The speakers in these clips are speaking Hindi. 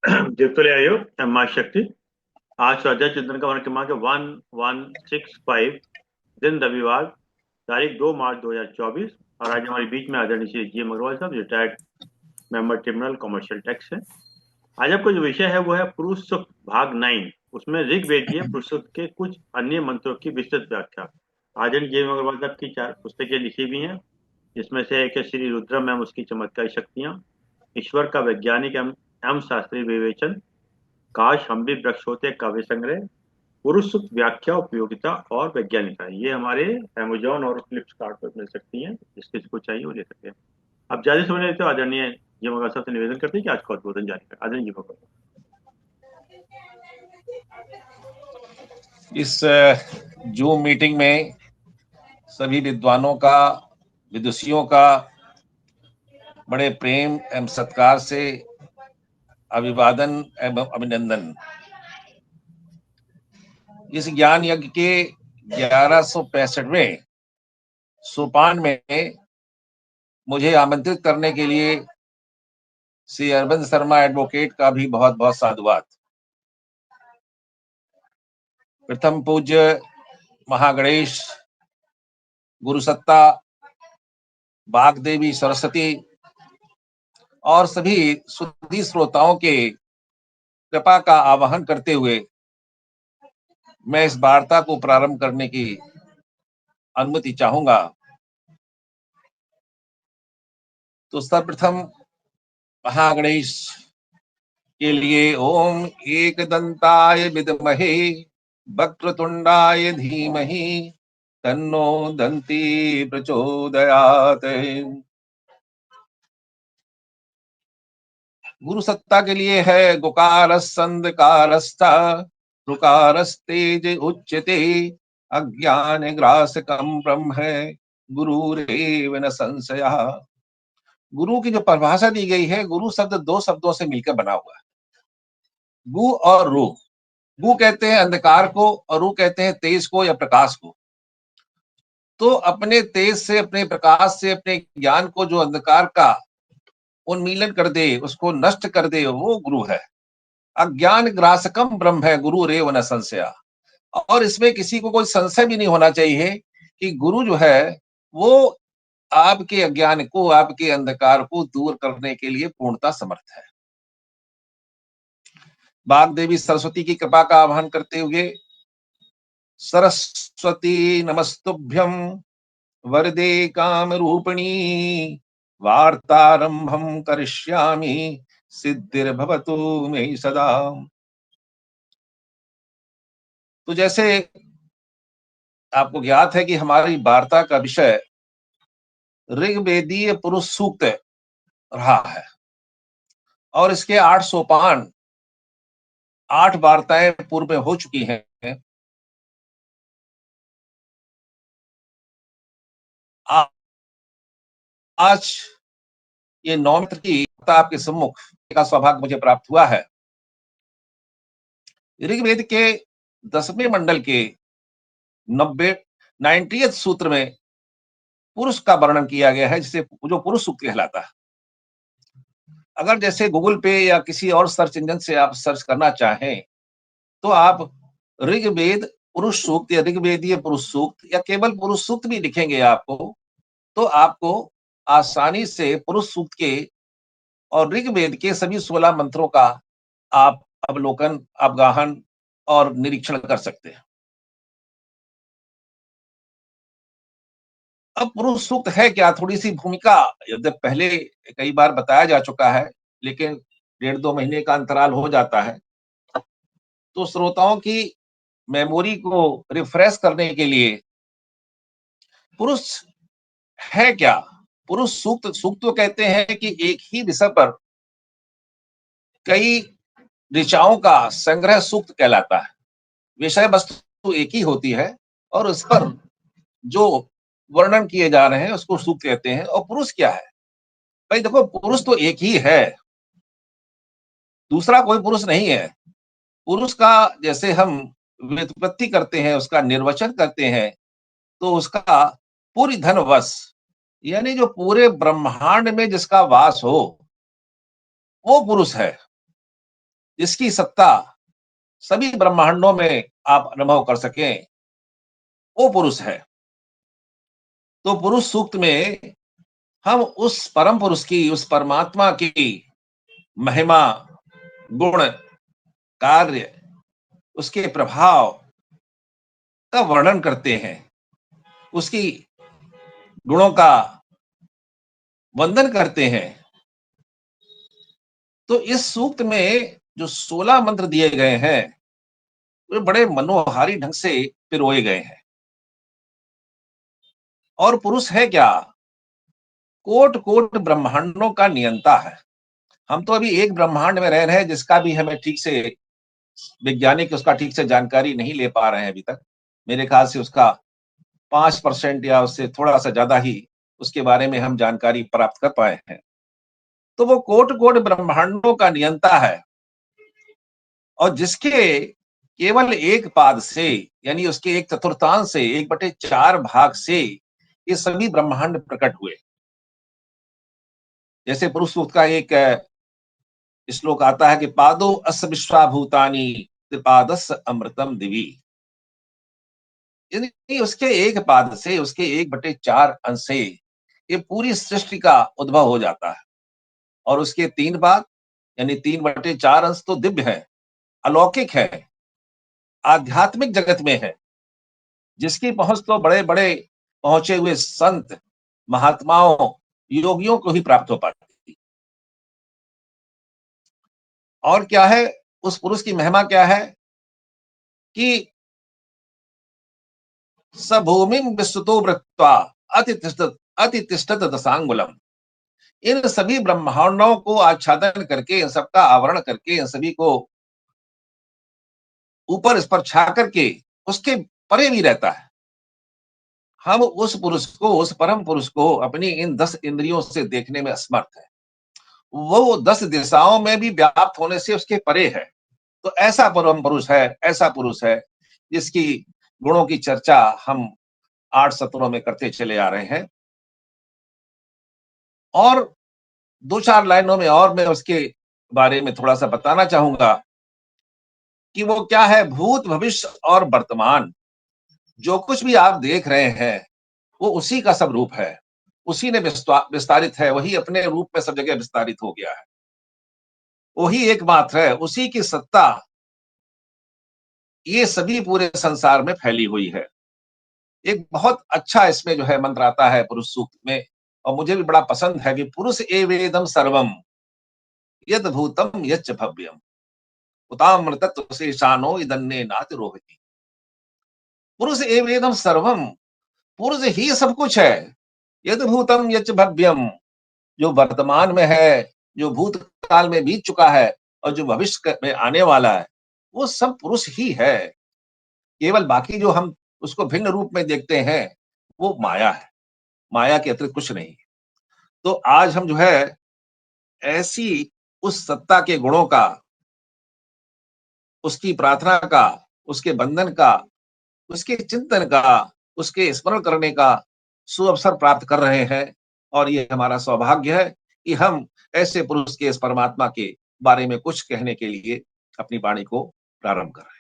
जितने आयो माँ शक्ति। आज स्वाध्याय चिंतन का वर्ण क्रमांक है 1165। दिन रविवार, तारीख 2 मार्च 2024। और आज हमारे बीच में आदरणीय श्री जी एम अग्रवाल साहब, retired member tribunal commercial tax है। आज आपका जो विषय है वो है पुरुष सूक्त भाग 9। उसमें ऋग्वेदीय पुरुष सूक्त के कुछ अन्य मंत्रों की विस्तृत व्याख्या। आदरणीय जी एम अग्रवाल साहब की 4 पुस्तकें लिखी हुई हैं, जिसमें से एक है श्री रुद्रम एवं उसकी चमत्कारी शक्तियां, ईश्वर का वैज्ञानिक एवं शास्त्रीय विवेचन, काश हम भी वृक्ष होते काव्य संग्रह, पुरुष सूक्त व्याख्या, उपयोगिता और वैज्ञानिकता। ये हमारे अमेजोन और फ्लिपकार्ट पर मिल सकती हैं, जिस किसी को चाहिए वो ले सकते हैं। अब ज्यादा समय लेते हो, आदरणीय जी मगर साहब से निवेदन करते हैं कि आज का उद्बोधन जारी कर। आदरणीय जी मगर। इस जूम मीटिंग में सभी विद्वानों का, विदुषियों का बड़े प्रेम एवं सत्कार से अभिवादन एवं अभिनंदन। इस ज्ञान यज्ञ के 1165वें सोपान में मुझे आमंत्रित करने के लिए श्री अरविंद शर्मा एडवोकेट का भी बहुत बहुत साधुवाद। प्रथम पूज्य महागणेश, गुरुसत्ता, बागदेवी सरस्वती और सभी सुधी श्रोताओं के कृपा का आवाहन करते हुए मैं इस वार्ता को प्रारंभ करने की अनुमति चाहूंगा। तो सर्वप्रथम महागणेश के लिए ओम एक दंताय विद्महे वक्रतुंडाय धीमहि तन्नो दंती प्रचोदयात। गुरु सत्ता के लिए है गुकारस्संदकारस्था ऋकारस्तेज उच्यते अज्ञान ग्रासकम ब्रह्म है गुरुरेव न संशयः। गुरु की जो परिभाषा दी गई है, गुरु शब्द दो शब्दों से मिलकर बना हुआ है, गु और रू। गु कहते हैं अंधकार को और रू कहते हैं तेज को या प्रकाश को। तो अपने तेज से, अपने प्रकाश से, अपने ज्ञान को जो अंधकार का उन्मीलन कर दे, उसको नष्ट कर दे, वो गुरु है। अज्ञान ग्रासकम ब्रह्म है गुरु रेव न संशया। और इसमें किसी को कोई संशय भी नहीं होना चाहिए कि गुरु जो है वो आपके अज्ञान को, आपके अंधकार को दूर करने के लिए पूर्णता समर्थ है। बागदेवी सरस्वती की कृपा का आह्वान करते हुए, सरस्वती नमस्तुभ्यं वरदे काम रूपिणी वार्तारंभम करिष्यामि सिद्धिर्भवतु मे सदा। तो जैसे आपको ज्ञात है कि हमारी वार्ता का विषय ऋग्वेदीय पुरुष सूक्त रहा है और इसके 8 सोपान, 8 वार्ताएं पूर्व में हो चुकी हैं। आज ये 9 मित्र की आपके सम्मुख का सौभाग्य मुझे प्राप्त हुआ है। ऋग्वेद के 10वें मंडल के 90th सूत्र में पुरुष का वर्णन किया गया है, जिसे जो पुरुष सूक्त कहलाता है। अगर जैसे गूगल पे या किसी और सर्च इंजन से आप सर्च करना चाहें तो आप ऋग्वेद पुरुष सूक्त या ऋग्वेदीय पुरुष सूक्त या केवल पुरुष सूक्त भी लिखेंगे आपको, तो आपको आसानी से पुरुष सूक्त के और ऋग्वेद के सभी 16 मंत्रों का आप अवलोकन, अवगाहन और निरीक्षण कर सकते हैं। अब पुरुष सूक्त है क्या, थोड़ी सी भूमिका जब पहले कई बार बताया जा चुका है, लेकिन 1.5-2 महीने का अंतराल हो जाता है, तो श्रोताओं की मेमोरी को रिफ्रेश करने के लिए पुरुष है क्या, पुरुष सूक्त, सूक्त तो कहते हैं कि एक ही विषय पर कई ऋचाओं का संग्रह सूक्त कहलाता है। विषय वस्तु एक ही होती है और उस पर जो वर्णन किए जा रहे हैं उसको सूक्त कहते हैं। और पुरुष क्या है भाई, देखो पुरुष तो एक ही है, दूसरा कोई पुरुष नहीं है। पुरुष का जैसे हम व्युत्पत्ति करते हैं, उसका निर्वचन करते हैं, तो उसका पूरी धन वश, यानी जो पूरे ब्रह्मांड में जिसका वास हो, वो पुरुष है। जिसकी सत्ता सभी ब्रह्मांडों में आप अनुभव कर सकें, वो पुरुष है। तो पुरुष सूक्त में हम उस परम पुरुष की, उस परमात्मा की महिमा, गुण, कार्य, उसके प्रभाव का वर्णन करते हैं, उसकी गुणों का वंदन करते हैं। तो इस सूक्त में जो 16 मंत्र दिए गए हैं, वे बड़े मनोहारी ढंग से पिरोए गए हैं। और पुरुष है क्या? कोट कोट ब्रह्मांडों का नियंता है। हम तो अभी एक ब्रह्मांड में रह रहे हैं, जिसका भी हमें ठीक से वैज्ञानिक उसका ठीक से जानकारी नहीं ले पा रहे हैं अभी तक। मेरे ख्याल से उसका 5% या उससे थोड़ा सा ज्यादा ही उसके बारे में हम जानकारी प्राप्त कर पाए हैं। तो वो कोट कोट ब्रह्मांडों का नियंता है, और जिसके केवल एक पाद से, यानी उसके एक चतुर्थांश से, 1/4 भाग से ये सभी ब्रह्मांड प्रकट हुए। जैसे पुरुष सूक्त का एक श्लोक आता है कि पादो अस विश्वाभूतानि त्रिपादस्य अमृतम दिवी। यानी उसके एक पाद से, उसके 1/4 अंश से ये पूरी सृष्टि का उद्भव हो जाता है। और उसके 3 पाद, यानी 3/4 अंश तो दिव्य है, अलौकिक है, आध्यात्मिक जगत में है, जिसकी पहुंच तो बड़े बड़े पहुंचे हुए संत, महात्माओं, योगियों को ही प्राप्त हो पाती। और क्या है उस पुरुष की महिमा? क्या है कि स भूमिम विस्तुतो वृत्वा अतितिष्ठत दशांगुलम। इन सभी ब्रह्मांडों को आच्छादन करके, इन सबका आवरण करके, इन सभी को ऊपर इस पर छा करके उसके परे भी रहता है। हम उस पुरुष को, उस परम पुरुष को अपनी इन 10 इंद्रियों से देखने में असमर्थ है। वो 10 दिशाओं में भी व्याप्त होने से उसके परे है। तो ऐसा परम पुरुष है, ऐसा पुरुष है जिसकी गुणों की चर्चा हम 8 सत्रों में करते चले आ रहे हैं। और 2-4 लाइनों में और मैं उसके बारे में थोड़ा सा बताना चाहूंगा कि वो क्या है। भूत, भविष्य और वर्तमान, जो कुछ भी आप देख रहे हैं, वो उसी का सब रूप है। उसी ने विस्तारित है, वही अपने रूप में सब जगह विस्तारित हो गया है। वही एकमात्र है, उसी की सत्ता ये सभी पूरे संसार में फैली हुई है। एक बहुत अच्छा इसमें जो है मंत्र आता है पुरुष सूक्त में, और मुझे भी बड़ा पसंद है कि पुरुष एवेदम सर्वम यद भूतम यच्च भव्यम उतामृतत्व से शानो इदन्ने नाति रोहिणी। पुरुष एवेदम सर्वम, पुरुष ही सब कुछ है। यद भूतम यच्च भव्यम, जो वर्तमान में है, जो भूतकाल में बीत चुका है, और जो भविष्य में आने वाला है, वो सब पुरुष ही है। केवल बाकी जो हम उसको भिन्न रूप में देखते हैं, वो माया है। माया के अतिरिक्त कुछ नहीं। तो आज हम जो है ऐसी उस सत्ता के गुणों का, उसकी प्रार्थना का, उसके बंधन का, उसके चिंतन का, उसके स्मरण करने का सुअवसर प्राप्त कर रहे हैं। और ये हमारा सौभाग्य है कि हम ऐसे पुरुष के, इस परमात्मा के बारे में कुछ कहने के लिए अपनी वाणी को प्रारंभ कर रहे हैं।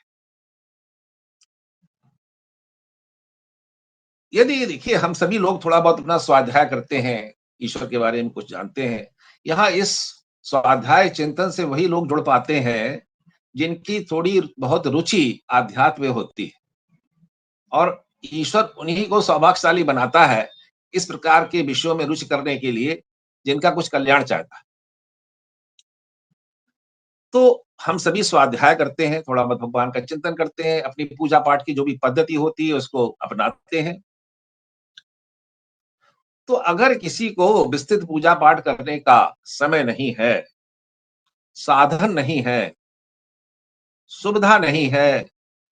यदि देखिए, हम सभी लोग थोड़ा बहुत अपना स्वाध्याय करते हैं, ईश्वर के बारे में कुछ जानते हैं, यहाँ इस स्वाध्याय चिंतन से वही लोग जुड़ पाते हैं जिनकी थोड़ी बहुत रुचि आध्यात्म में होती है। और ईश्वर उन्हीं को सौभाग्यशाली बनाता है इस प्रकार के विषयों में रुचि करने के लिए, जिनका कुछ कल्याण चाहता है। तो हम सभी स्वाध्याय करते हैं, थोड़ा बहुत भगवान का चिंतन करते हैं, अपनी पूजा पाठ की जो भी पद्धति होती है उसको अपनाते हैं। तो अगर किसी को विस्तृत पूजा पाठ करने का समय नहीं है, साधन नहीं है, सुविधा नहीं है,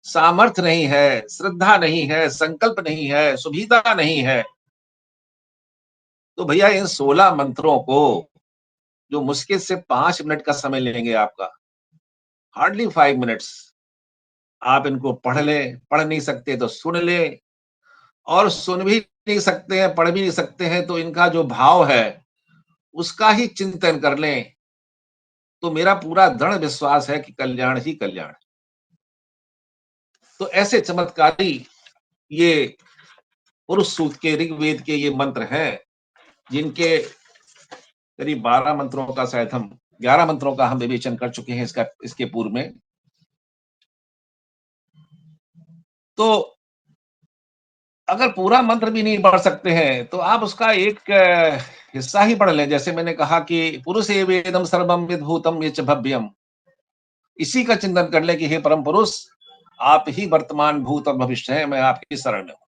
सामर्थ्य नहीं है, श्रद्धा नहीं है, संकल्प नहीं है, सुविधा नहीं है, तो भैया इन 16 मंत्रों को, जो मुश्किल से 5 मिनट का समय लेंगे आपका, हार्डली 5 मिनट्स, आप इनको पढ़ लें। पढ़ नहीं सकते तो सुन लें, और सुन भी नहीं सकते हैं, पढ़ भी नहीं सकते हैं, तो इनका जो भाव है उसका ही चिंतन कर लें। तो मेरा पूरा दृढ़ विश्वास है कि कल्याण ही कल्याण। तो ऐसे चमत्कारी ये पुरुष सूक्त के, ऋग्वेद के ये मंत्र हैं, जिनके करीब 12 मंत्रों का, शायद हम 11 मंत्रों का हम विवेचन कर चुके हैं इसके पूर्व में। तो अगर पूरा मंत्र भी नहीं पढ़ सकते हैं तो आप उसका एक हिस्सा ही पढ़ लें। जैसे मैंने कहा कि पुरुष एवेदम सर्वम विद्भूतम ये च भव्यम, इसी का चिंतन कर ले कि हे परम पुरुष, आप ही वर्तमान, भूत और भविष्य है, मैं आपकी शरण में हूं।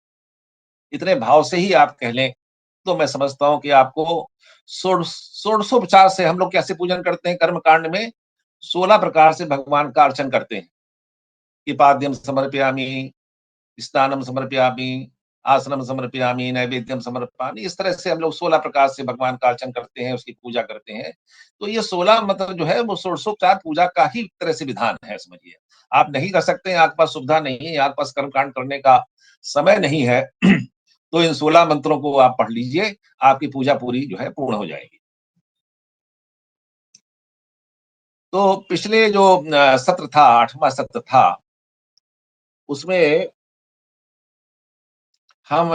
इतने भाव से ही आप कह लें तो मैं समझता हूं कि आपको षोडशोपचार से, हम लोग कैसे पूजन करते हैं कर्म कांड में, 16 प्रकार से भगवान का अर्चन करते हैं कि पाद्यम समर्पयामि, स्नानम समर्पयामि, आसनम समर्पयामि, नैवेद्यम समर्पयामि। इस तरह से हम लोग 16 प्रकार से भगवान का अर्चन करते हैं, उसकी पूजा करते हैं। तो ये 16 मतलब जो है वो षोडशोपचार पूजा का ही तरह से विधान है, समझिए। आप नहीं कर सकते हैं, आपके पास सुविधा नहीं है, आपके पास कर्मकांड करने का समय नहीं है तो इन 16 मंत्रों को आप पढ़ लीजिए, आपकी पूजा पूरी जो है पूर्ण हो जाएगी। तो पिछले जो सत्र था, 8वां सत्र था, उसमें हम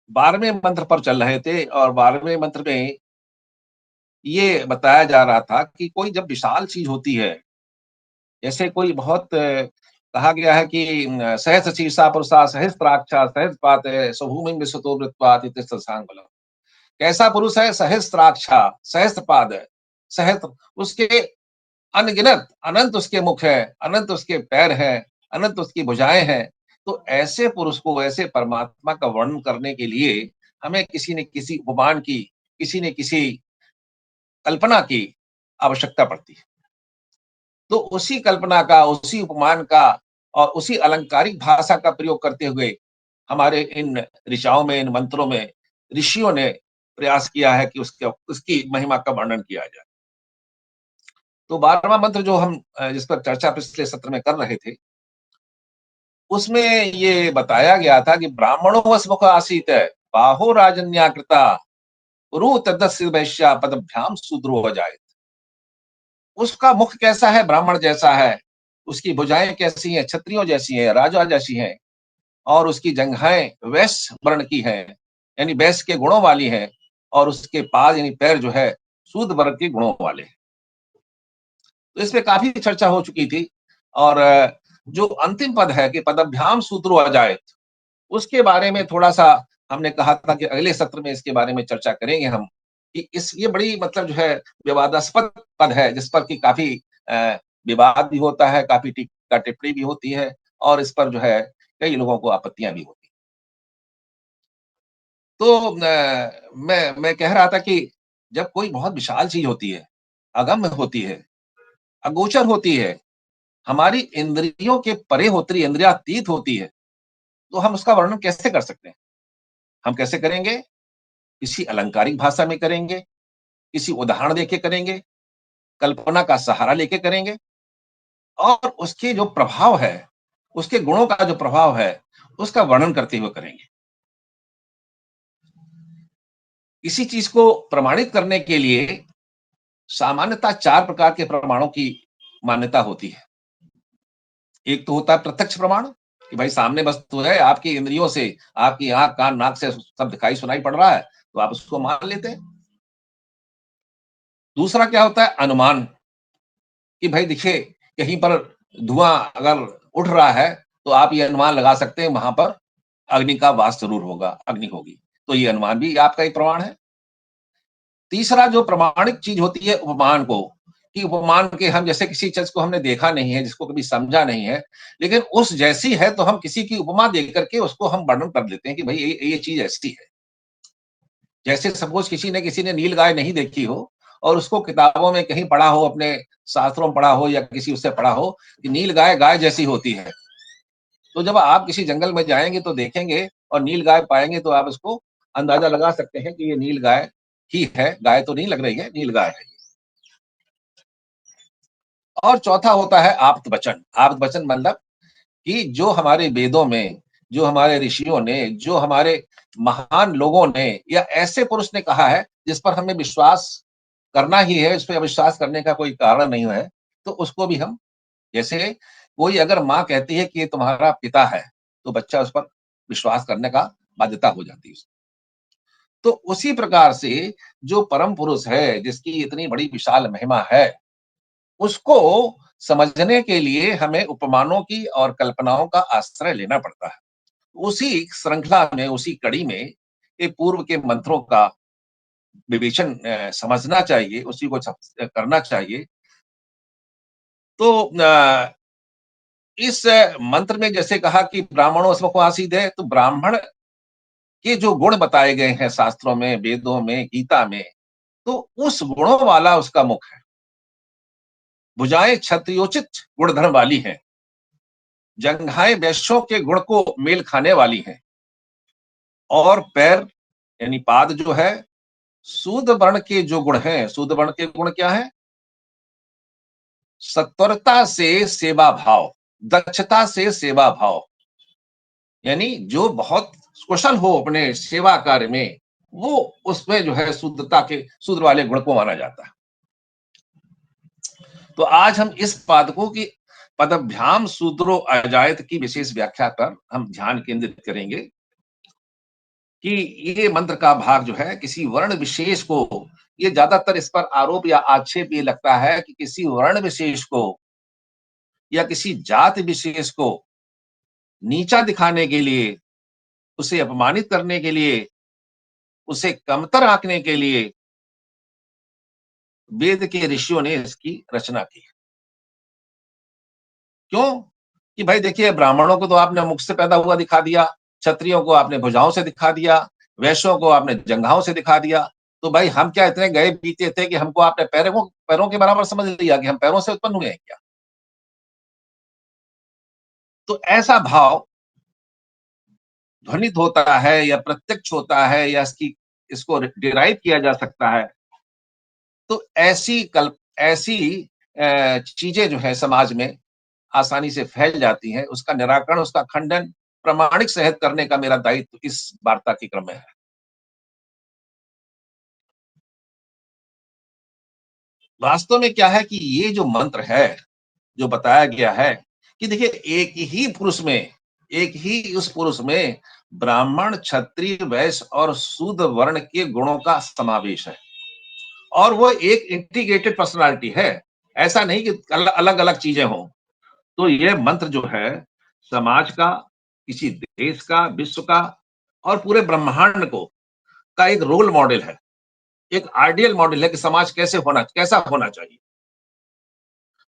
12वें मंत्र पर चल रहे थे और 12वें मंत्र में ये बताया जा रहा था कि कोई जब विशाल चीज होती है, जैसे कोई बहुत कहा गया है कि सहस्र शीर्षा पुरुषा सहस्त्राक्षा सहस्रपात स्वभूमि विश्वतो वृत्वात् इति सांगबलम। कैसा पुरुष है? सहस्त्राक्षा, सहस्त्रपाद है, सहस्त्र उसके अनगिनत, अनंत उसके मुख है, अनंत उसके पैर है, अनंत उसकी भुजाएं हैं। तो ऐसे पुरुष को, ऐसे परमात्मा का वर्णन करने के लिए हमें किसी न किसी उपमान की, किसी न किसी कल्पना की आवश्यकता पड़ती है। तो उसी कल्पना का, उसी उपमान का और उसी अलंकारिक भाषा का प्रयोग करते हुए हमारे इन ऋचाओं में, इन मंत्रों में ऋषियों ने प्रयास किया है कि उसकी महिमा का वर्णन किया जाए। तो 12वां मंत्र जो हम जिस पर चर्चा पिछले सत्र में कर रहे थे, उसमें ये बताया गया था कि ब्राह्मणों वसमुख आसीत बाहो राजन्याकृता पुरु तदस्य वैश्या पदभ्याम शूद्रो हो जाए। उसका मुख कैसा है? ब्राह्मण जैसा है। उसकी भुजाएं कैसी हैं? क्षत्रियों जैसी हैं, राजा जैसी हैं। और उसकी जंघाएं वैश्य वर्ण की हैं, यानी वैश्य के गुणों वाली हैं। और उसके पाद यानी पैर जो है शूद्र वर्ग के गुणों वाले हैं। तो इस पे काफी चर्चा हो चुकी थी। और जो अंतिम पद है कि पदभ्याम शूद्रो अजायत, उसके बारे में थोड़ा सा हमने कहा था कि अगले सत्र में इसके बारे में चर्चा करेंगे हम, कि ये बड़ी मतलब जो है विवादास्पद पद है, जिस पर कि काफी विवाद भी होता है, काफी टीका टिप्पणी भी होती है, और इस पर जो है कई लोगों को आपत्तियां भी होती हैं। तो मैं कह रहा था कि जब कोई बहुत विशाल चीज होती है, अगम्य होती है, अगोचर होती है, हमारी इंद्रियों के परे होती है, इंद्रियातीत होती है, तो हम उसका वर्णन कैसे कर सकते हैं? हम कैसे करेंगे? किसी अलंकारिक भाषा में करेंगे, किसी उदाहरण देके करेंगे, कल्पना का सहारा लेके करेंगे, और उसके जो प्रभाव है, उसके गुणों का जो प्रभाव है, उसका वर्णन करते हुए करेंगे। किसी चीज को प्रमाणित करने के लिए सामान्यतः 4 प्रकार के प्रमाणों की मान्यता होती है। एक तो होता है प्रत्यक्ष प्रमाण, कि भाई सामने वस्तु है, आपकी इंद्रियों से, आपकी आंख, कान, नाक से सब दिखाई सुनाई पड़ रहा है, तो आप उसको मान लेते हैं। दूसरा क्या होता है? अनुमान, कि भाई देखिए कहीं पर धुआं अगर उठ रहा है तो आप ये अनुमान लगा सकते हैं वहां पर अग्नि का वास जरूर होगा, अग्नि होगी। तो ये अनुमान भी आपका एक प्रमाण है। तीसरा जो प्रमाणिक चीज होती है उपमान को, कि उपमान के हम जैसे किसी चीज को हमने देखा नहीं है, जिसको कभी समझा नहीं है, लेकिन उस जैसी है तो हम किसी की उपमा दे करके उसको हम वर्णन कर देते हैं कि भाई ये चीज ऐसी है। जैसे सपोज किसी ने नील गाय नहीं देखी हो और उसको किताबों में कहीं पढ़ा हो, अपने शास्त्रों में पढ़ा हो या किसी उससे पढ़ा हो कि नील गाय गाय जैसी होती है, तो जब आप किसी जंगल में जाएंगे तो देखेंगे और नील गाय पाएंगे तो आप इसको अंदाजा लगा सकते हैं कि ये नील गाय ही है, गाय तो नहीं लग रही है, नील गाय है। और चौथा होता है आप्त वचन। आप्त वचन मतलब कि जो हमारे वेदों में, जो हमारे ऋषियों ने, जो हमारे महान लोगों ने या ऐसे पुरुष ने कहा है जिस पर हमें विश्वास करना ही है, इस पे अविश्वास करने का कोई कारण नहीं है, तो उसको भी हम, जैसे कोई अगर माँ कहती है कि ये तुम्हारा पिता है, तो बच्चा उस पर विश्वास करने का बाध्यता हो जाती है। तो उसी प्रकार से जो परम पुरुष है, जिसकी इतनी बड़ी विशाल महिमा है, उसको समझने के लिए हमें उपमानों की और कल्पनाओं का आश्रय लेना पड़ता है। उसी श्रृंखला में, उसी कड़ी में ये पूर्व के मंत्रों का विवेचन समझना चाहिए, उसी को करना चाहिए। तो इस मंत्र में जैसे कहा कि ब्राह्मणों स्मको आसीद है, तो ब्राह्मण के जो गुण बताए गए हैं शास्त्रों में, वेदों में, गीता में, तो उस गुणों वाला उसका मुख है। भुजाएं क्षत्रियोचित गुणधर्म वाली हैं, जंघाएं वैश्यों के गुण को मेल खाने वाली हैं, और पैर यानी पाद जो है शूद्र वर्ण के जो गुण हैं, शूद्र वर्ण के गुण क्या है? सत्वरता से सेवा भाव, दक्षता से सेवा भाव, यानी जो बहुत कुशल हो अपने सेवा कार्य में, वो उसमें जो है शुद्धता के, शूद्र वाले गुण को माना जाता है। तो आज हम इस पादकों की पदभ्याम शूद्रो अजायत की विशेष व्याख्या पर हम ध्यान केंद्रित करेंगे कि ये मंत्र का भाग जो है किसी वर्ण विशेष को, ये ज्यादातर इस पर आरोप या आक्षेप ये लगता है कि किसी वर्ण विशेष को या किसी जाति विशेष को नीचा दिखाने के लिए, उसे अपमानित करने के लिए, उसे कमतर आंकने के लिए वेद के ऋषियों ने इसकी रचना की। क्यों? कि भाई देखिए, ब्राह्मणों को तो आपने मुख से पैदा हुआ दिखा दिया, क्षत्रियों को आपने भुजाओं से दिखा दिया, वैश्यों को आपने जंघाओं से दिखा दिया, तो भाई हम क्या इतने गए बीते थे कि हमको आपने पैरों के बराबर समझ लिया कि हम पैरों से उत्पन्न हुए हैं क्या? तो ऐसा भाव ध्वनित होता है या प्रत्यक्ष होता है या इसको डिराइव किया जा सकता है। तो ऐसी चीजें जो है समाज में आसानी से फैल जाती हैं, उसका निराकरण, उसका खंडन प्रामाणिक सहित करने का मेरा दायित्व इस वार्ता के क्रम में है। वास्तव में क्या है कि ये जो मंत्र है, जो बताया गया है कि देखिए, एक ही उस पुरुष में ब्राह्मण, क्षत्रिय, वैश्य और शूद्र वर्ण के गुणों का समावेश है, और वो एक इंटीग्रेटेड पर्सनालिटी है। ऐसा नहीं कि अलग अलग चीजें हों। तो ये मंत्र जो है समाज का, किसी देश का, विश्व का और पूरे ब्रह्मांड को का एक रोल मॉडल है, एक आइडियल मॉडल है कि समाज कैसा होना चाहिए।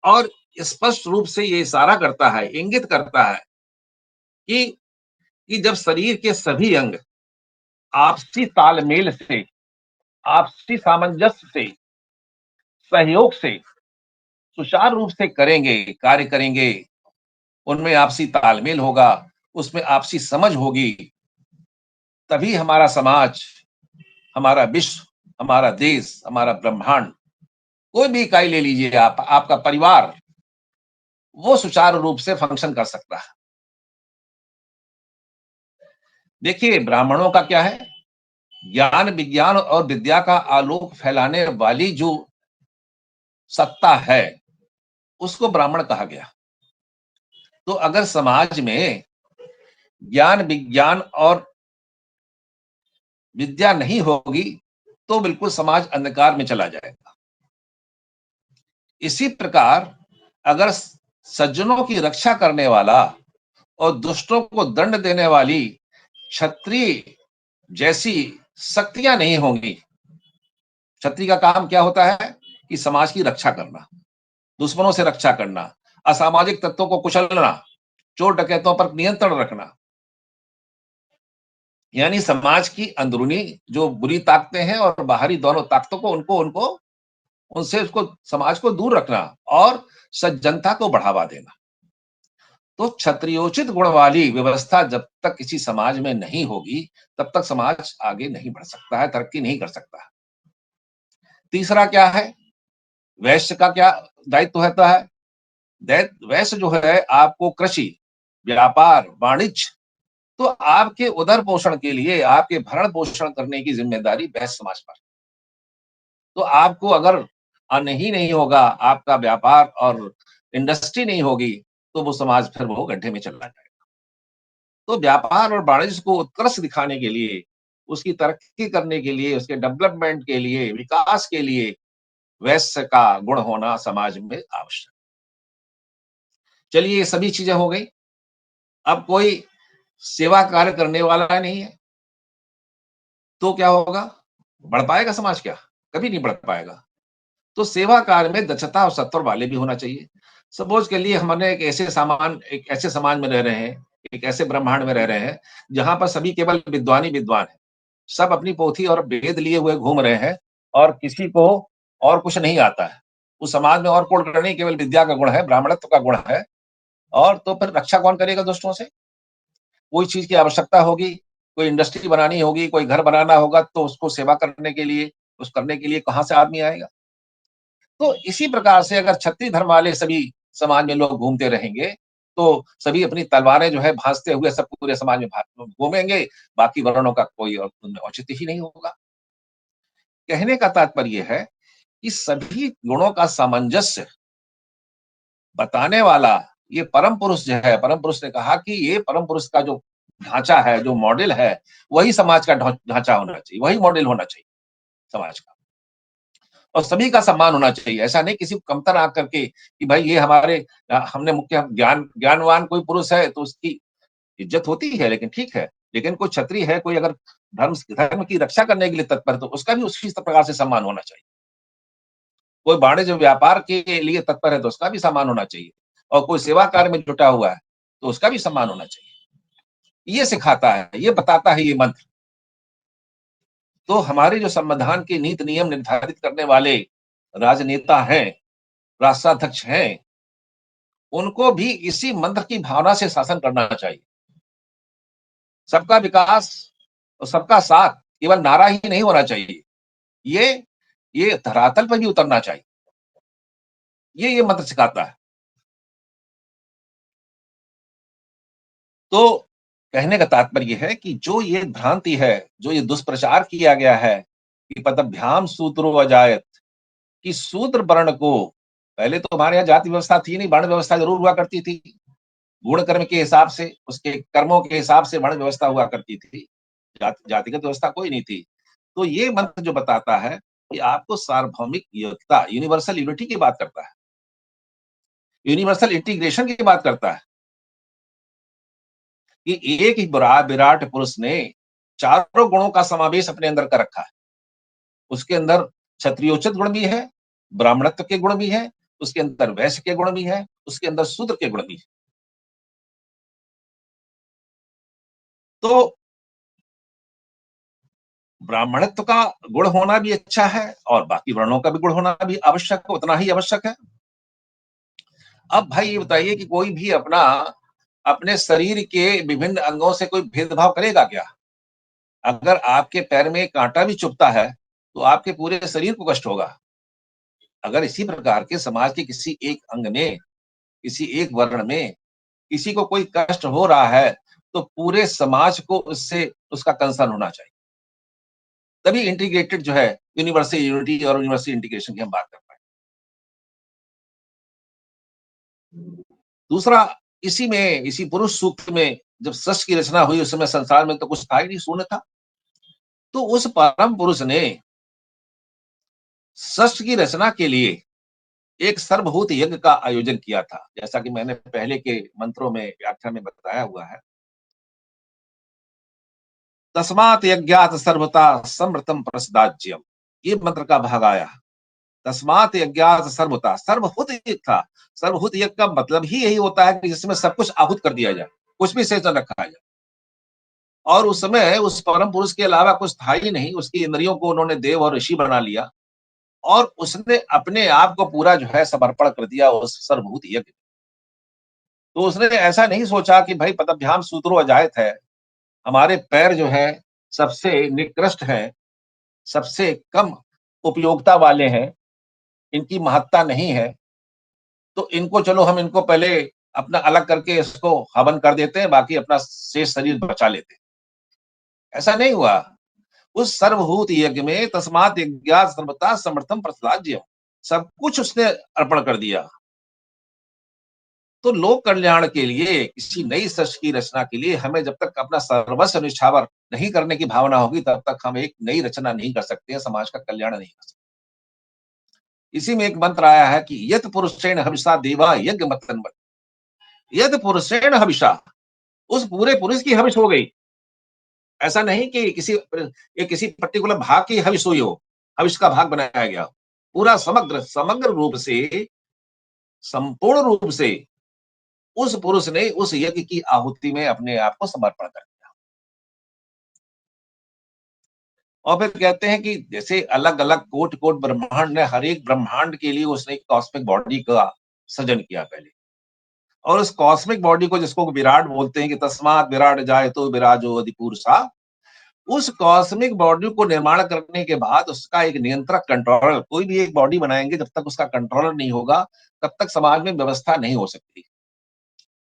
और स्पष्ट रूप से ये इशारा करता है, इंगित करता है कि जब शरीर के सभी अंग आपसी तालमेल से, आपसी सामंजस्य से, सहयोग से सुचारू रूप से कार्य करेंगे, उनमें आपसी तालमेल होगा, उसमें आपसी समझ होगी, तभी हमारा समाज, हमारा विश्व, हमारा देश, हमारा ब्रह्मांड, कोई भी इकाई ले लीजिए आप, आपका परिवार, वो सुचारू रूप से फंक्शन कर सकता है। देखिए, ब्राह्मणों का क्या है? ज्ञान, विज्ञान और विद्या का आलोक फैलाने वाली जो सत्ता है, उसको ब्राह्मण कहा गया। तो अगर समाज में ज्ञान, विज्ञान और विद्या नहीं होगी, तो बिल्कुल समाज अंधकार में चला जाएगा। इसी प्रकार अगर सज्जनों की रक्षा करने वाला और दुष्टों को दंड देने वाली क्षत्रिय जैसी शक्तियां नहीं होंगी। क्षत्रिय का काम क्या होता है कि समाज की रक्षा करना, दुश्मनों से रक्षा करना, असामाजिक तत्वों को कुचलना, चोर डकैतों पर नियंत्रण रखना, यानी समाज की अंदरूनी जो बुरी ताकतें हैं और बाहरी दोनों ताकतों को उनको उनसे उसको समाज को दूर रखना और सज्जनता को बढ़ावा देना। तो क्षत्रियोचित गुण वाली व्यवस्था जब तक किसी समाज में नहीं होगी, तब तक समाज आगे नहीं बढ़ सकता है, तरक्की नहीं कर सकता है। तीसरा क्या है? वैश्य का क्या दायित्व होता है? वैश्य जो है आपको कृषि, व्यापार, वाणिज्य, तो आपके उदर पोषण के लिए, आपके भरण पोषण करने की जिम्मेदारी वैश्य समाज पर। तो आपको अगर अन्न ही नहीं होगा, आपका व्यापार और इंडस्ट्री नहीं होगी, तो वो समाज फिर वो गड्ढे में चला जाएगा। तो व्यापार और वाणिज्य को उत्कर्ष दिखाने के लिए, उसकी तरक्की करने के लिए, उसके डेवलपमेंट के लिए, विकास के लिए वैश्य का गुण होना समाज में आवश्यक। चलिए ये सभी चीजें हो गई। अब कोई सेवा कार्य करने वाला नहीं है, तो क्या होगा? बढ़ पाएगा समाज क्या? कभी नहीं बढ़ पाएगा। तो सेवा कार्य में दक्षता और सत्वर वाले भी होना चाहिए। सपोज के लिए हमने एक ऐसे समाज में रह रहे हैं, एक ऐसे ब्रह्मांड में रह रहे हैं, जहाँ पर सभी केवल विद्वान ही विद्वान हैं। सब अपनी पोथी और वेद लिए हुए घूम रहे हैं और किसी को और कुछ नहीं आता है। उस समाज में और कोई नहीं, केवल विद्या का गुण है, ब्राह्मणत्व का गुण है। और तो फिर रक्षा कौन करेगा दुष्टों से? कोई चीज की आवश्यकता होगी, कोई इंडस्ट्री बनानी होगी, कोई घर बनाना होगा, तो उसको सेवा करने के लिए, उस करने के लिए कहाँ से आदमी आएगा? तो इसी प्रकार से अगर क्षत्रिय धर्म वाले सभी समाज में लोग घूमते रहेंगे, तो सभी अपनी तलवारें जो है भांजते हुए सब पूरे समाज में घूमेंगे, बाकी वर्णों का कोई और उनमें औचित्य ही नहीं होगा। कहने का तात्पर्य है कि सभी गुणों का सामंजस्य बताने वाला ये परम पुरुष जो है, परम पुरुष ने कहा कि ये परम पुरुष का जो ढांचा है, जो मॉडल है, वही समाज का ढांचा होना चाहिए, वही मॉडल होना चाहिए समाज का। और सभी का सम्मान होना चाहिए। ऐसा नहीं किसी को कमतर आंक करके कि भाई ये हमारे हमने मुख्य ज्ञानवान कोई पुरुष है तो उसकी इज्जत होती है, लेकिन ठीक है। लेकिन कोई क्षत्रिय है, कोई अगर धर्म धर्म की रक्षा करने के लिए तत्पर है, तो उसका भी उसी प्रकार से सम्मान होना चाहिए। कोई वाणिज्य व्यापार के लिए तत्पर है तो उसका भी सम्मान होना चाहिए। और कोई सेवा कार्य में जुटा हुआ है तो उसका भी सम्मान होना चाहिए। ये सिखाता है, ये बताता है ये मंत्र। तो हमारे जो संविधान के नीति नियम निर्धारित करने वाले राजनेता हैं, राष्ट्राध्यक्ष हैं, उनको भी इसी मंत्र की भावना से शासन करना चाहिए। सबका विकास और सबका साथ केवल नारा ही नहीं होना चाहिए, ये ये धरातल पर भी उतरना चाहिए। ये मंत्र सिखाता है। तो कहने का तात्पर्य है कि जो ये भ्रांति है, जो ये दुष्प्रचार किया गया है कि पदभ्याम सूत्रो अजायत, कि शूद्र वर्ण को, पहले तो हमारे यहाँ जाति व्यवस्था थी नहीं, वर्ण व्यवस्था जरूर हुआ करती थी। गुण कर्म के हिसाब से, उसके कर्मों के हिसाब से वर्ण व्यवस्था हुआ करती थी। जातिगत व्यवस्था कोई नहीं थी। तो ये मंत्र जो बताता है कि आपको सार्वभौमिक एकता, यूनिवर्सल यूनिटी की बात करता है, यूनिवर्सल इंटीग्रेशन की बात करता है कि एक ही विराट पुरुष ने चारों गुणों का समावेश अपने अंदर कर रखा है। उसके अंदर क्षत्रियोचित गुण भी है, ब्राह्मणत्व के गुण भी है, उसके अंदर वैश्य के गुण भी है, उसके अंदर शूद्र के गुण भी है। तो ब्राह्मणत्व का गुण होना भी अच्छा है और बाकी वर्णों का भी गुण होना भी आवश्यक है, उतना ही आवश्यक है। अब भाई ये बताइए कि कोई भी अपने शरीर के विभिन्न अंगों से कोई भेदभाव करेगा क्या? अगर आपके पैर में कांटा भी चुभता है तो आपके पूरे शरीर को कष्ट होगा। अगर इसी प्रकार के समाज के किसी एक अंग में, किसी एक वर्ण में किसी को कोई कष्ट हो रहा है, तो पूरे समाज को उससे उसका कंसर्न होना चाहिए। तभी इंटीग्रेटेड जो है यूनिवर्सल यूनिटी और यूनिवर्सल इंटीग्रेशन की हम बात कर पाए। दूसरा, इसी पुरुष सूक्त में जब सृष्टि की रचना हुई, उस समय संसार में तो कुछ था ही नहीं, शून्य था। तो उस परम पुरुष ने सृष्टि की रचना के लिए एक सर्वभूत यज्ञ का आयोजन किया था, जैसा कि मैंने पहले के मंत्रों में व्याख्या में बताया हुआ है। तस्मात् यज्ञात सर्वता समृतम प्रसदाज्यम, ये मंत्र का भाग आया। तस्मात् यज्ञात सर्वता, सर्वभूत यज्ञ था। सर्वभूत यज्ञ का मतलब ही यही होता है कि जिसमें सब कुछ आहूत कर दिया जाए, कुछ भी शेष न रखा जाए। और उस समय उस परम पुरुष के अलावा कुछ था ही नहीं, उसकी इंद्रियों को उन्होंने देव और ऋषि बना लिया और उसने अपने आप को पूरा जो है समर्पण कर दिया उस सर्वभूत यज्ञ। तो उसने ऐसा नहीं सोचा कि भाई पदभ्याम सूत्रो अजायत है, हमारे पैर जो है सबसे निकृष्ट है, सबसे कम उपयोगिता वाले हैं, इनकी महत्ता नहीं है, तो इनको चलो हम इनको पहले अपना अलग करके इसको हवन कर देते हैं, बाकी अपना शेष शरीर बचा लेते हैं। ऐसा नहीं हुआ। उस सर्वभूत यज्ञ में तस्मात् यज्ञात् सर्वथा समर्थम प्रसाद्यम, सब कुछ उसने अर्पण कर दिया। तो लोक कल्याण के लिए, किसी नई सृष्टि की रचना के लिए हमें जब तक अपना सर्वस्व निछावर नहीं करने की भावना होगी, तब तक हम एक नई रचना नहीं कर सकते हैं, समाज का कल्याण नहीं कर सकते। इसी में एक मंत्र आया है कि यत पुरुषेण हविषा देवा यज्ञ मतन्वत, यद पुरुषेण हविषा, उस पूरे पुरुष की हविष हो गई। ऐसा नहीं कि किसी पर्टिकुलर भाग की हविष हुई हो, हविष का भाग बनाया गया, पूरा समग्र समग्र रूप से, संपूर्ण रूप से उस पुरुष ने उस यज्ञ की आहुति में अपने आप को समर्पण कर दिया। और फिर कहते हैं कि जैसे अलग अलग कोट कोट ब्रह्मांड ने, हर एक ब्रह्मांड के लिए उसने कॉस्मिक बॉडी का सृजन किया पहले, और उस कॉस्मिक बॉडी को, जिसको विराट बोलते हैं कि तस्मात् विराट जाए तो विराजो अधिपुरुषा, उस कॉस्मिक बॉडी को निर्माण करने के बाद उसका एक नियंत्रक, कंट्रोलर, कोई भी एक बॉडी बनाएंगे जब तक उसका कंट्रोलर नहीं होगा तब तक समाज में व्यवस्था नहीं हो सकती।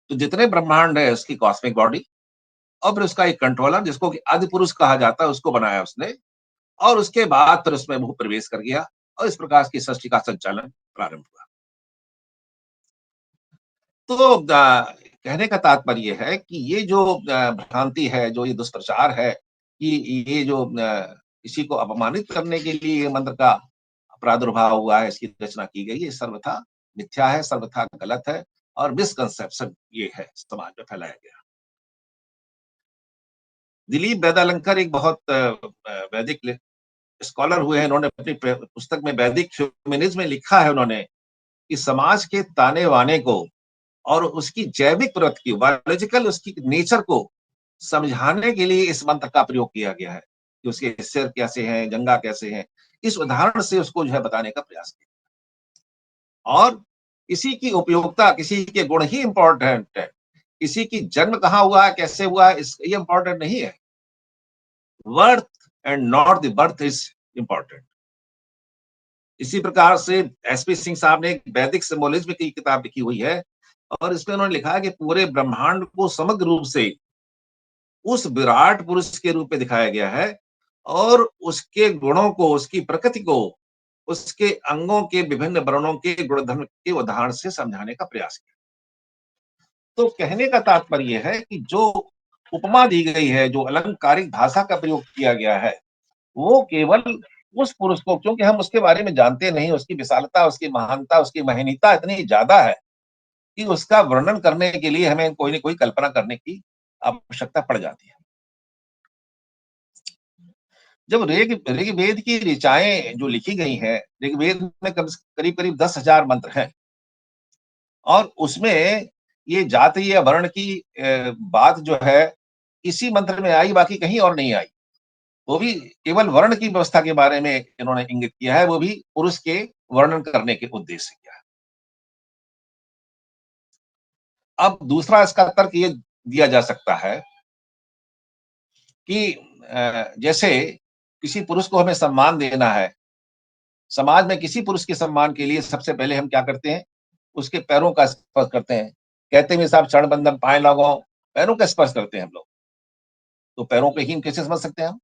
तो जितने ब्रह्मांड है उसकी कॉस्मिक बॉडी, और फिर उसका एक कंट्रोलर जिसको कि आदि पुरुष कहा जाता है, उसको बनाया उसने, और उसके बाद फिर उसमें वो प्रवेश कर गया और इस प्रकार की सृष्टि का संचालन प्रारंभ हुआ। तो कहने का तात्पर्य है कि ये जो भ्रांति है, जो ये दुष्प्रचार है कि ये जो इसी को अपमानित करने के लिए ये मंत्र का प्रादुर्भाव हुआ है, इसकी रचना की गई, ये सर्वथा मिथ्या है, सर्वथा गलत है, और मिसकंसेप्शन ये है समाज में फैलाया गया। दिलीप वेदालंकर एक बहुत वैदिक स्कॉलर हुए हैं, उन्होंने अपनी पुस्तक में वैदिक ह्यूमनिज्म में लिखा है उन्होंने कि समाज के ताने वाने को और उसकी जैविक प्रवृत्ति, बायोलॉजिकल उसकी नेचर को समझाने के लिए इस मंत्र का प्रयोग किया गया है कि उसके सिर कैसे हैं, जंगा कैसे हैं, इस उदाहरण से उसको जो है बताने का प्रयास किया। और किसी की उपयोगिता, किसी के गुण ही इंपॉर्टेंट है, किसी की जन्म कहाँ हुआ है, कैसे हुआ है, ये इंपॉर्टेंट नहीं है। Worth and not the birth is important. इसी प्रकार से एसपी सिंह साहब ने एक वैदिक सिंबोलिज्म की किताब लिखी हुई है, और इसमें उन्होंने लिखा है कि पूरे ब्रह्मांड को समग्र रूप से उस विराट पुरुष के रूप में दिखाया गया है, और उसके गुणों को, उसकी प्रकृति को, उसके अंगों के विभिन्न वर्णों के गुणधर्म के उदाहरण से समझाने का प्रयास किया। तो कहने का तात्पर्य है कि जो उपमा दी गई है, जो अलंकारिक भाषा का प्रयोग किया गया है, वो केवल उस पुरुष को, क्योंकि हम उसके बारे में जानते नहीं, उसकी विशालता, उसकी महानता, उसकी महनीयता इतनी ज्यादा है कि उसका वर्णन करने के लिए हमें कोई न कोई कल्पना करने की आवश्यकता पड़ जाती है। जब ऋग्वेद की ऋचाएं जो लिखी गई हैं, ऋग्वेद में करीब करीब 10,000 मंत्र हैं, और उसमें ये जाति या वर्ण की बात जो है इसी मंत्र में आई, बाकी कहीं और नहीं आई। वो भी केवल वर्ण की व्यवस्था के बारे में इन्होंने इंगित किया है, वो भी पुरुष के वर्णन करने के उद्देश्य से किया है। अब दूसरा इसका तर्क ये दिया जा सकता है कि जैसे किसी पुरुष को हमें सम्मान देना है, समाज में किसी पुरुष के सम्मान के लिए सबसे पहले हम क्या करते हैं, उसके पैरों का स्पर्श करते हैं। कहते हैं साहब चरण बंदन पाए लगाओ, पैरों का स्पर्श करते हैं हम लोग। तो पैरों के हीन कैसे समझ सकते हैं हम?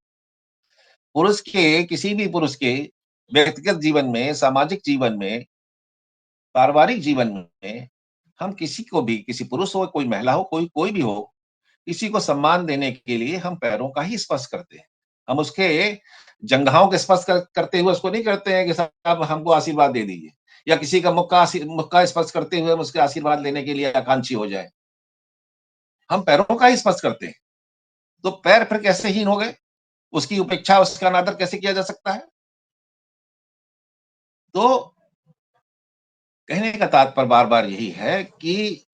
पुरुष के, किसी भी पुरुष के व्यक्तिगत जीवन में, सामाजिक जीवन में, पारिवारिक जीवन में हम किसी को भी, किसी पुरुष हो, कोई महिला हो, कोई कोई भी हो, किसी को सम्मान देने के लिए हम पैरों का ही स्पर्श करते हैं। हम उसके जंघाओं के स्पर्श करते हुए उसको नहीं करते हैं कि साहब हमको आशीर्वाद दे दीजिए, या किसी का मुख का स्पर्श करते हुए हम उसके आशीर्वाद लेने के लिए आकांक्षी हो जाए। हम पैरों का ही स्पर्श करते हैं। तो पैर फिर कैसे हीन हो गए? उसकी उपेक्षा, उसका अनादर कैसे किया जा सकता है? तो कहने का तात्पर्य बार बार यही है कि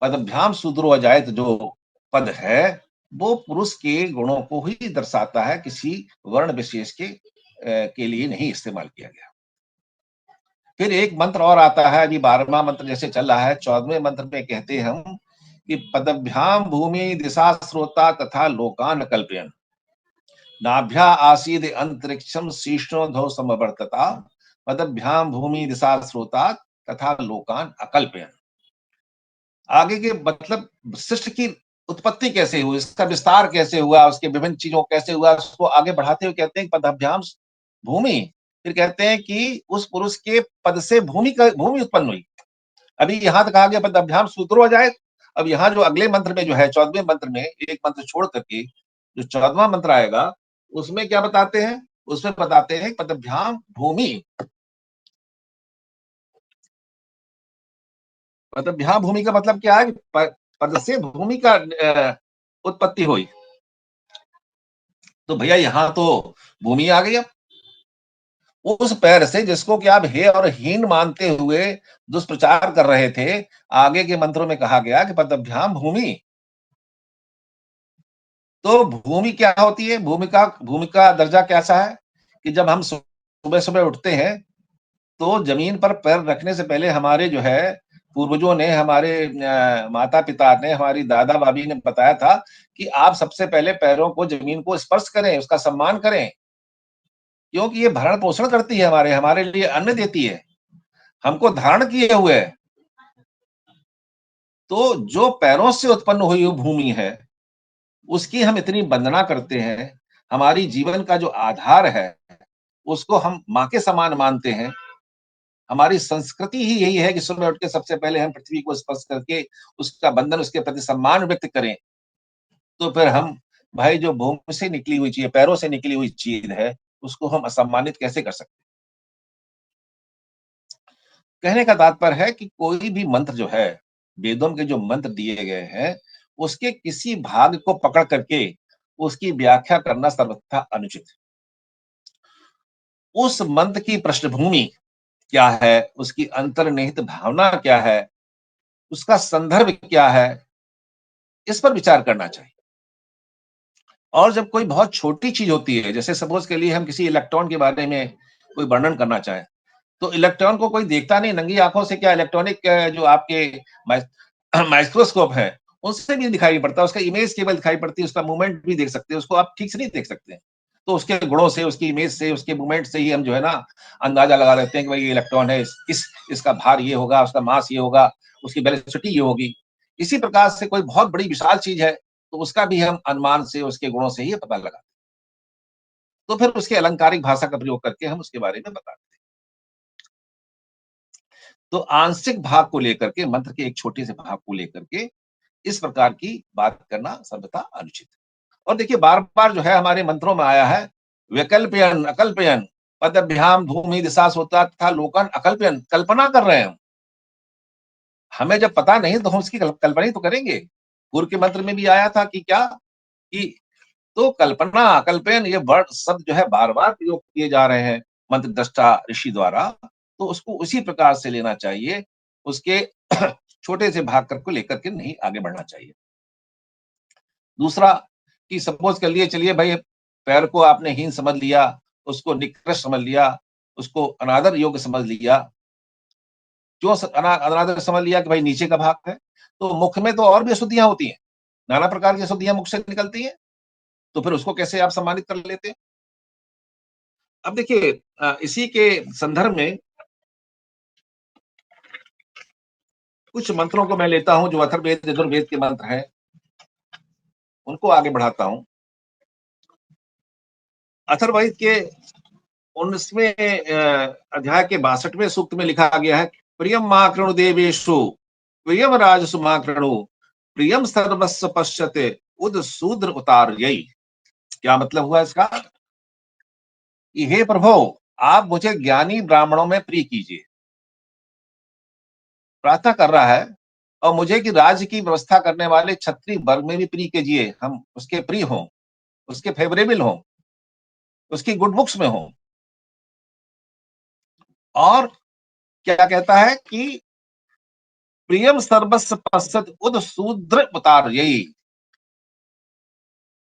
पदभ्याम शूद्रो अजायत जो पद है, वो पुरुष के गुणों को ही दर्शाता है, किसी वर्ण विशेष के लिए नहीं इस्तेमाल किया गया। फिर एक मंत्र और आता है, अभी 12वां मंत्र जैसे चल रहा है, 14वें मंत्र में कहते हैं हम कि पदभ्याम भूमि दिशा श्रोता तथा लोकान कल्पयन, नाभ्या आसीद अंतरिक्षम शीर्षोधो समवर्तता, पदभ्याम भूमि दिशा श्रोता तथा लोकान अकल्पयन। आगे के मतलब सृष्टि की उत्पत्ति कैसे हुई, इसका विस्तार कैसे हुआ, उसके विभिन्न चीजों कैसे हुआ, उसको आगे बढ़ाते हुए कहते हैं पदभ्याम भूमि। फिर कहते हैं कि उस पुरुष के पद से भूमि उत्पन्न हुई। अभी यहां तक कहा गया पदभ्याम सूत्रो जाए। अब यहाँ जो अगले मंत्र में जो है 14वें मंत्र में एक मंत्र छोड़ करके जो 14वां मंत्र आएगा उसमें क्या बताते हैं, उसमें बताते हैं पदभ्याम भूमि। पदभ्याम भूमि का मतलब क्या है, पद से भूमि का उत्पत्ति हुई। तो भैया यहाँ तो भूमि आ गई। अब उस पैर से जिसको कि आप हे और हीन मानते हुए दुष्प्रचार कर रहे थे, आगे के मंत्रों में कहा गया कि पदभ्याम भूमि। तो भूमि क्या होती है, भूमि का दर्जा कैसा है कि जब हम सुबह सुबह उठते हैं तो जमीन पर पैर रखने से पहले हमारे जो है पूर्वजों ने, हमारे माता पिता ने, हमारी दादा बाबी ने बताया था कि आप सबसे पहले पैरों को, जमीन को स्पर्श करें, उसका सम्मान करें, क्योंकि ये भरण पोषण करती है, हमारे लिए अन्न देती है, हमको धारण किए हुए है। तो जो पैरों से उत्पन्न हुई भूमि है उसकी हम इतनी वंदना करते हैं, हमारी जीवन का जो आधार है उसको हम माँ के समान मानते हैं। हमारी संस्कृति ही यही है कि सुबह उठ के सबसे पहले हम पृथ्वी को स्पर्श करके उसका बंधन, उसके प्रति सम्मान व्यक्त करें। तो फिर हम भाई जो भूमि से निकली हुई चीज, पैरों से निकली हुई चीज है, उसको हम असम्मानित कैसे कर सकते। कहने का तात्पर्य है कि कोई भी मंत्र जो है, वेदों के जो मंत्र दिए गए हैं उसके किसी भाग को पकड़ करके उसकी व्याख्या करना सर्वथा अनुचित। उस मंत्र की पृष्ठभूमि क्या है, उसकी अंतर्निहित भावना क्या है, उसका संदर्भ क्या है, इस पर विचार करना चाहिए। और जब कोई बहुत छोटी चीज होती है, जैसे सपोज के लिए हम किसी इलेक्ट्रॉन के बारे में कोई वर्णन करना चाहें, तो इलेक्ट्रॉन को कोई देखता नहीं नंगी आंखों से, क्या इलेक्ट्रॉनिक जो आपके माइक्रोस्कोप है उससे भी दिखाई पड़ता है, उसका इमेज केवल दिखाई पड़ती है, उसका मूवमेंट भी देख सकते हैं, उसको आप ठीक से नहीं देख सकते हैं। तो उसके गुणों से, उसकी इमेज से, उसके मूवमेंट से ही हम जो है ना अंदाजा लगा लेते हैं कि भाई ये इलेक्ट्रॉन है, इसका भार ये होगा, उसका मास ये होगा, उसकी वेलोसिटी ये होगी। इसी प्रकार से कोई बहुत बड़ी विशाल चीज है तो उसका भी हम अनुमान से, उसके गुणों से ही पता लगा, तो फिर उसके अलंकारिक भाषा का प्रयोग करके हम उसके बारे में बताते हैं। तो आंशिक भाग को लेकर के, मंत्र के एक छोटे से भाग को लेकर के इस प्रकार की बात करना सर्वथा अनुचित है। और देखिए बार बार जो है हमारे मंत्रों में आया है विकल्पयन अकल्पयन, पदभ्याम भूमि दिशा सोता था लोकन अकल्पयन, कल्पना कर रहे हैं। हमें जब पता नहीं तो हम उसकी कल्पना ही तो करेंगे। पूर्व के मंत्र में भी आया था कि क्या, कि तो कल्पना अकल्पयन ये वर्ड शब्द जो है बार बार प्रयोग किए जा रहे हैं मंत्र दृष्टा ऋषि द्वारा, तो उसको उसी प्रकार से लेना चाहिए, उसके छोटे से भाग कर को लेकर के नहीं आगे बढ़ना चाहिए। दूसरा कि सपोज कर लिए, चलिए भाई पैर को आपने हीन समझ लिया, उसको निकृष्ट समझ लिया, उसको अनादर योग्य समझ लिया। क्यों अनादर समझ लिया कि भाई नीचे का भाग है, तो मुख में तो और भी अशुद्धियां होती हैं, नाना प्रकार की अशुद्धियां मुख से निकलती हैं, तो फिर उसको कैसे आप सम्मानित कर लेते हैं। अब देखिए इसी के संदर्भ में कुछ मंत्रों को मैं लेता हूं जो अथर्ववेद यजुर्वेद के मंत्र हैं, उनको आगे बढ़ाता हूं। अथर्ववेद के 19वें अध्याय के 62वें सूक्त में लिखा गया है, प्रियम मां कृणु देवेशु, प्रियम राजसु मां कृणु, प्रियम सर्वस्व पश्यते उद शूद्र उतार्यई। क्या मतलब हुआ इसका कि हे प्रभु आप मुझे ज्ञानी ब्राह्मणों में प्रिय कीजिए, प्रार्थना कर रहा है, और मुझे कि राज्य की व्यवस्था करने वाले क्षत्रिय वर्ग में भी प्रिय कीजिए, हम उसके प्रिय हों, उसके फेवरेबल हों, उसकी गुड बुक्स में हों। और क्या कहता है कि प्रियम सर्वस्व पश्चात उद शूद्र उतार यही,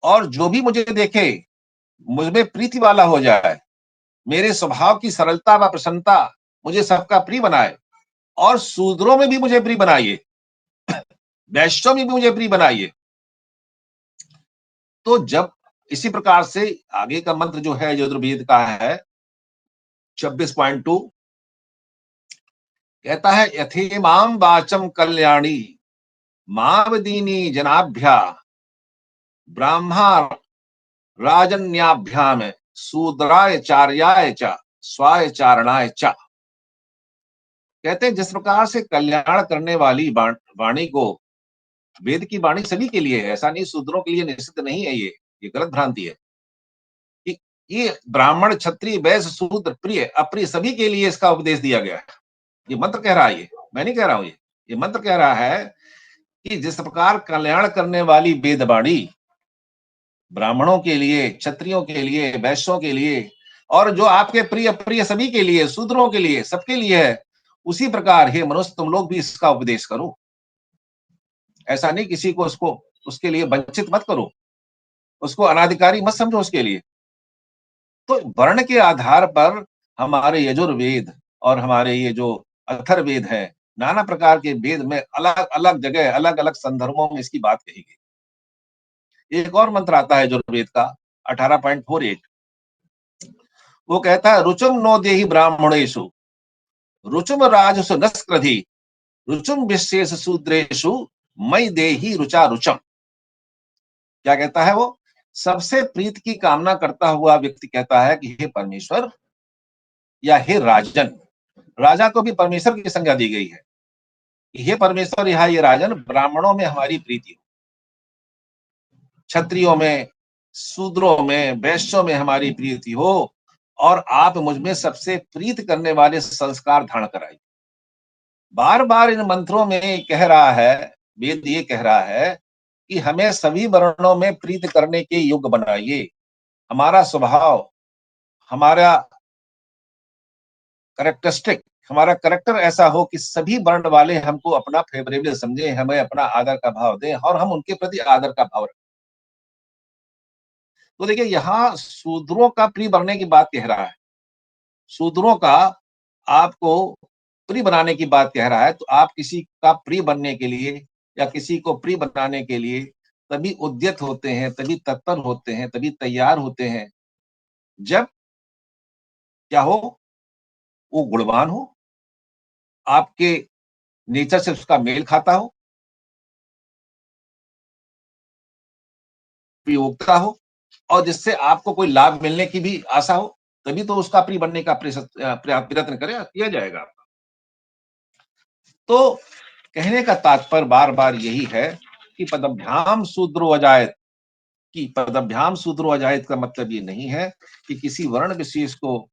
और जो भी मुझे देखे मुझमें प्रीति वाला हो जाए, मेरे स्वभाव की सरलता व प्रसन्नता मुझे सबका प्रिय बनाए, और शूद्रों में भी मुझे प्रिय बनाइए, वैश्यों में भी मुझे प्रिय बनाइए। तो जब इसी प्रकार से आगे का मंत्र जो है यजुर्वेद का है 26.2 कहता है, यथेमाम वाचम कल्याणी मावदीनी जनाभ्या ब्राह्मा राजन्याभ्याम शूद्राय चार्याय च स्वाय चारणाय च। कहते हैं जिस प्रकार से कल्याण करने वाली वाणी को, वेद की वाणी सभी के लिए है, ऐसा नहीं शूद्रों के लिए निषिद्ध नहीं है, ये गलत भ्रांति है कि ये ब्राह्मण क्षत्रिय वैश्य शूद्र प्रिय अप्रिय सभी के लिए इसका उपदेश दिया गया है। ये मंत्र कह रहा है, ये मैं नहीं कह रहा हूं, ये मंत्र कह रहा है कि जिस प्रकार कल्याण करने वाली वेदवाणी ब्राह्मणों के लिए, क्षत्रियों के लिए, वैश्यों के लिए और जो आपके प्रिय प्रिय सभी के लिए, शूद्रों के लिए, सबके लिए है, उसी प्रकार हे मनुष्य तुम लोग भी इसका उपदेश करो। ऐसा नहीं किसी को उसको उसके लिए वंचित मत करो, उसको अनाधिकारी मत समझो उसके लिए। तो वर्ण के आधार पर हमारे यजुर्वेद और हमारे ये जो अथर्ववेद है, नाना प्रकार के वेद में अलग अलग जगह अलग अलग संदर्भों में इसकी बात कही गई। एक और मंत्र आता है यजुर्वेद का 18.48, वो कहता है रुचुम नो देहि ब्राह्मणेषु रुचुम राजसु नस्कृधि रुचुम विशेष शूद्रेषु मई देहि रुचा रुचम। क्या कहता है वो? सबसे प्रीत की कामना करता हुआ व्यक्ति कहता है कि हे परमेश्वर या हे राजन, राजा को भी परमेश्वर की संज्ञा दी गई है, हे परमेश्वर या ये राजन, ब्राह्मणों में हमारी प्रीति हो, क्षत्रियों में, शूद्रों में, वैश्यों में हमारी प्रीति हो और आप मुझ में सबसे प्रीत करने वाले संस्कार धारण कराइए। बार बार इन मंत्रों में कह रहा है, वेद ये कह रहा है कि हमें सभी वर्णों में प्रीत करने के योग्य बनाइए। हमारा स्वभाव, हमारा करेक्टरिस्टिक, हमारा करेक्टर ऐसा हो कि सभी वर्ण वाले हमको अपना फेवरेबल समझे, हमें अपना आदर का भाव दें और हम उनके प्रति आदर का भाव रखें। तो देखिए यहाँ शूद्रों का प्रिय बनने की बात कह रहा है, शूद्रों का आपको प्रिय बनाने की बात कह रहा है। तो आप किसी का प्रिय बनने के लिए या किसी को प्रिय बनाने के लिए तभी उद्यत होते हैं, तभी तत्पर होते हैं, तभी तैयार होते हैं जब क्या हो, वो गुणवान हो, आपके नेचर से उसका मेल खाता हो, उपयोगिता हो और जिससे आपको कोई लाभ मिलने की भी आशा हो, तभी तो उसका प्रिय बनने का प्रयत्न करें, किया जाएगा। तो कहने का तात्पर्य बार बार यही है कि पदभ्याम शूद्रो अजायत, कि पदभ्याम शूद्रो अजायत का मतलब ये नहीं है कि किसी वर्ण विशेष को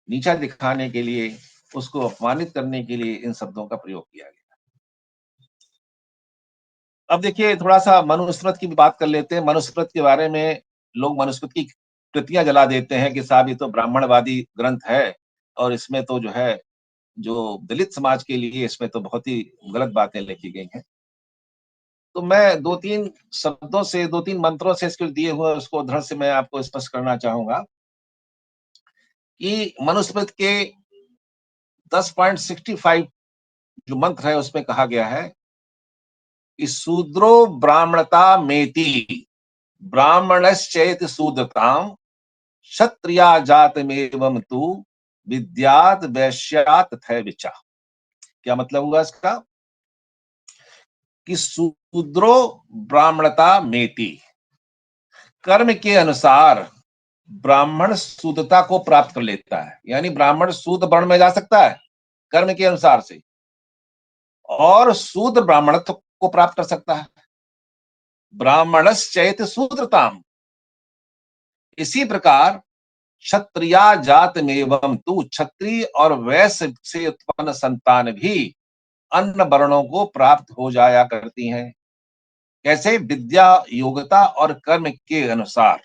नीचा दिखाने के लिए, उसको अपमानित करने के लिए इन शब्दों का प्रयोग किया गया। अब देखिए थोड़ा सा मनुस्मृति की भी बात कर लेते हैं। मनुस्मृति के बारे में लोग मनुस्मृति की कृतियां जला देते हैं कि साहब ये तो ब्राह्मणवादी ग्रंथ है और इसमें तो जो है, जो दलित समाज के लिए इसमें तो बहुत ही गलत बातें लिखी गई हैं। तो मैं दो तीन शब्दों से, दो तीन मंत्रों से इसके दिए हुए उसको उदाहरण से मैं आपको स्पष्ट करना चाहूंगा कि मनुस्मृति के 10.65 जो मंत्र है उसमें कहा गया है कि शूद्रो ब्राह्मणता मेति ब्राह्मणश्चेत शूद्रताम क्षत्रिया जातमेवं तु विद्यात वैश्यात तथैव विचा। क्या मतलब हुआ इसका? कि शूद्रो ब्राह्मणता मेति, कर्म के अनुसार ब्राह्मण शूद्रता को प्राप्त कर लेता है, यानी ब्राह्मण शूद्र वर्ण में जा सकता है कर्म के अनुसार से, और शूद्र ब्राह्मणत्व को प्राप्त कर सकता है। ब्राह्मणश्चैत शूद्रताम, इसी प्रकार क्षत्रिया जात में तू, क्षत्रिय और वैश्य से उत्पन्न संतान भी अन्य वर्णों को प्राप्त हो जाया करती हैं। कैसे? विद्या, योग्यता और कर्म के अनुसार।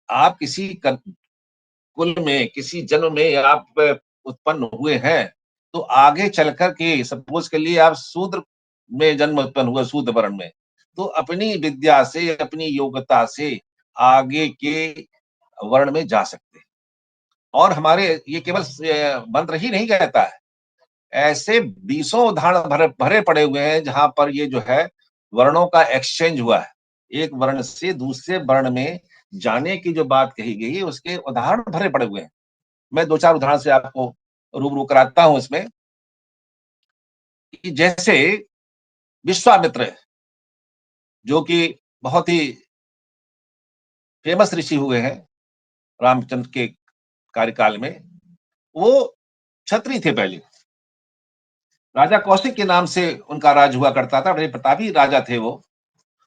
आप किसी कुल में, किसी जन्म में आप उत्पन्न हुए हैं तो आगे चल करके, सपोज के लिए आप शूद्र में जन्म उत्पन्न हुए, शूद्र वर्ण में, तो अपनी विद्या से, अपनी योग्यता से आगे के वर्ण में जा सकते हैं। और हमारे ये केवल मंत्र ही नहीं कहता है, ऐसे 20 उदाहरण भरे पड़े हुए हैं जहां पर ये जो है वर्णों का एक्सचेंज हुआ है, एक वर्ण से दूसरे वर्ण में जाने की जो बात कही गई है उसके उदाहरण भरे पड़े हुए हैं। मैं दो चार उदाहरण से आपको रूबरू कराता हूं इसमें कि जैसे विश्वामित्र, जो कि बहुत ही फेमस ऋषि हुए हैं रामचंद्र के कार्यकाल में, वो क्षत्रिय थे पहले। राजा कौशिक के नाम से उनका राज हुआ करता था, बड़े प्रतापी राजा थे वो।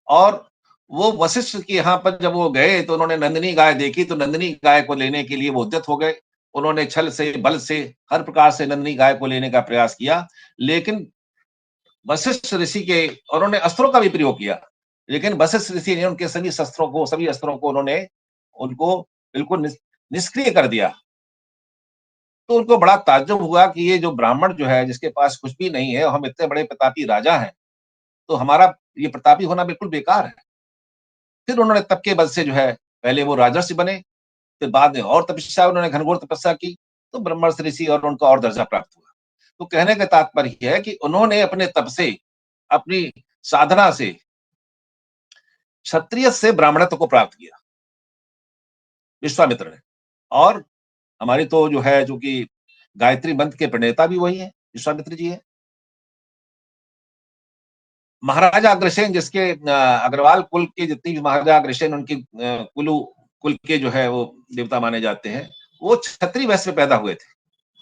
और वो वशिष्ठ के यहाँ पर जब वो गए तो उन्होंने नंदिनी गाय देखी, तो नंदिनी गाय को लेने के लिए वो उद्यत हो गए। उन्होंने छल से, बल से, हर प्रकार से नंदिनी गाय को लेने का प्रयास किया, लेकिन वशिष्ठ ऋषि के, और उन्होंने अस्त्रों का भी प्रयोग किया, लेकिन वशिष्ठ ऋषि ने उनके सभी अस्त्रों को उन्होंने उनको बिल्कुल निष्क्रिय कर दिया। तो उनको बड़ा ताज्जुब हुआ कि ये जो ब्राह्मण जो है, जिसके पास कुछ भी नहीं है, हम इतने बड़े प्रतापी राजा हैं, तो हमारा ये प्रतापी होना बिल्कुल बेकार है। फिर उन्होंने तप के बल से जो है, पहले वो राजर्षि बने, फिर बाद में और तपस्या, उन्होंने घनघोर तपस्या की, तो ब्रह्मर्षि ऋषि और उनको और दर्जा प्राप्त हुआ। तो कहने का तात्पर्य है कि उन्होंने अपने तप से, अपनी साधना से क्षत्रिय से ब्राह्मणत्व को प्राप्त किया विश्वामित्र ने। और हमारी तो जो है, जो कि गायत्री मंत्र के प्रणेता भी वही है, विश्वामित्र जी है। महाराजा अग्रसेन, जिसके अग्रवाल कुल के जितनी भी महाराजा अग्रसेन, उनकी कुल के जो है वो देवता माने जाते हैं, वो क्षत्रिय वंश में पैदा हुए थे,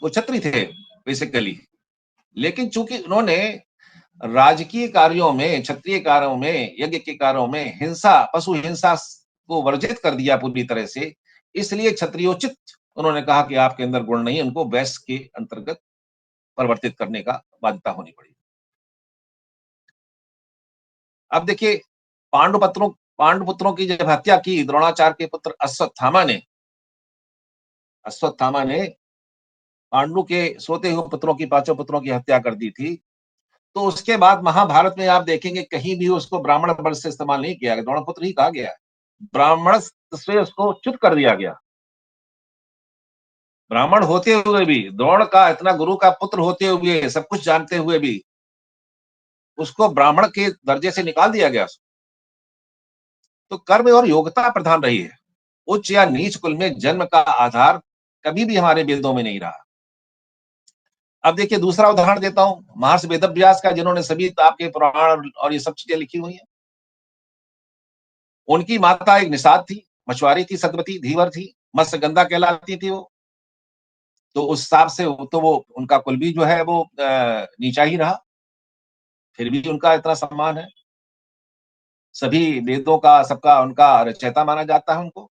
वो क्षत्रिय थे बेसिकली। लेकिन चूंकि उन्होंने राजकीय कार्यों में, क्षत्रिय कार्यों में, यज्ञ के कार्यों में हिंसा, पशु हिंसा को वर्जित कर दिया पूरी तरह से, इसलिए क्षत्रियोचित उन्होंने कहा कि आपके अंदर गुण नहीं, उनको वैश्य के अंतर्गत परिवर्तित करने का बाध्यता होनी पड़ी। अब देखिए, पांडुपुत्रों की जब हत्या की द्रोणाचार्य के पुत्र अश्वत्थामा ने पांडु के सोते हुए पुत्रों की, पांचों पुत्रों की हत्या कर दी थी। तो उसके बाद महाभारत में आप देखेंगे कहीं भी उसको ब्राह्मण वंश से इस्तेमाल नहीं किया गया, द्रोणपुत्र ही कहा गया है। ब्राह्मण से उसको च्युत कर दिया गया। ब्राह्मण होते हुए भी, द्रोण का इतना गुरु का पुत्र होते हुए, सब कुछ जानते हुए भी उसको ब्राह्मण के दर्जे से निकाल दिया गया। तो कर्म और योग्यता प्रधान रही है। उच्च या नीच कुल में जन्म का आधार कभी भी हमारे वेदों में नहीं रहा। अब देखिए, दूसरा उदाहरण देता हूं, महर्षि वेदव्यास का, जिन्होंने सभी आपके पुराण और ये सब चीजें लिखी हुई हैं। उनकी माता एक निषाद थी, मछुआरी थी, सतवती धीवर थी, मत्स्यगंधा कहलाती थी वो। तो उस हिसाब से तो वो, उनका कुल भी जो है वो नीचा ही रहा, फिर भी उनका इतना सम्मान है। सभी वेदों का, सबका उनका रचयिता माना जाता है उनको।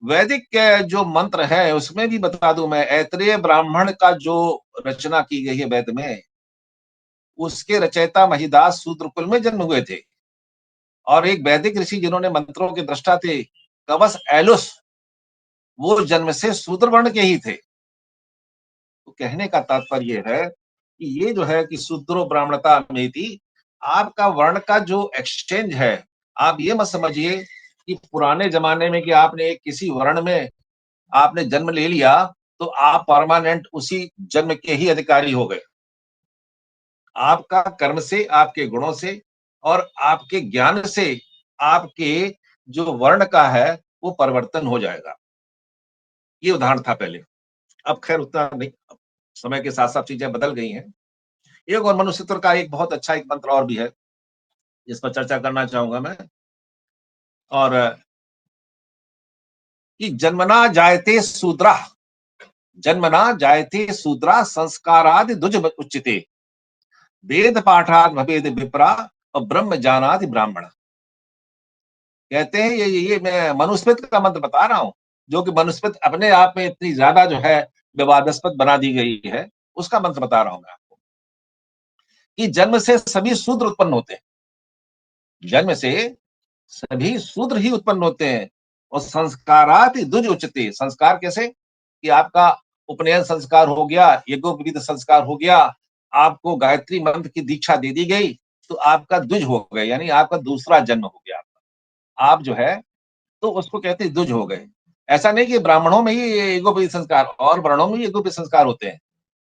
वैदिक जो मंत्र है उसमें भी बता दूं मैं, ऐत्रेय ब्राह्मण का जो रचना की गई है वेद में, उसके रचयिता महिदास शूद्र कुल में जन्म हुए थे। और एक वैदिक ऋषि जिन्होंने मंत्रों के दृष्टा थे, कवस एलुस, वो जन्म से शूद्र वर्ण के ही थे। तो कहने का तात्पर्य है कि ये जो है कि शूद्रो ब्राह्मणता में थी, आपका वर्ण का जो एक्सचेंज है, आप ये मत समझिए कि पुराने जमाने में कि आपने एक किसी वर्ण में आपने जन्म ले लिया तो आप परमानेंट उसी जन्म के ही अधिकारी हो गए। आपका कर्म से, आपके गुणों से और आपके ज्ञान से आपके जो वर्ण का है वो परिवर्तन हो जाएगा। ये उदाहरण था पहले। अब खैर उतना नहीं, समय के साथ साथ चीजें बदल गई हैं। एक और मनुष्यत्व का एक बहुत अच्छा एक मंत्र और भी है, जिस पर चर्चा करना चाहूंगा मैं। और कि जन्मना जायते शूद्रा संस्कारादि दुज उच्यते, वेद पाठाद भवेद विप्रा और ब्रह्म जानादि ब्राह्मण। कहते हैं ये मैं मनुस्मृति का मंत्र बता रहा हूं, जो कि मनुस्मृति अपने आप में इतनी ज्यादा जो है विवादास्पद बना दी गई है, उसका मंत्र बता रहा हूं मैं आपको। कि जन्म से सभी शूद्र उत्पन्न होते हैं, जन्म से सभी शूद्र ही उत्पन्न होते हैं। और संस्कारात दुज उच्चते, संस्कार कैसे कि आपका उपनयन संस्कार हो गया, यज्ञोपवीत संस्कार हो गया, आपको गायत्री मंत्र की दीक्षा दे दी गई, तो आपका द्विज हो गया, यानी आपका दूसरा जन्म हो गया। आप जो है तो उसको कहते हैं द्विज हो गए। ऐसा नहीं कि ब्राह्मणों में ही यज्ञोपवीत संस्कार और वर्णों में यज्ञोपवीत संस्कार होते हैं,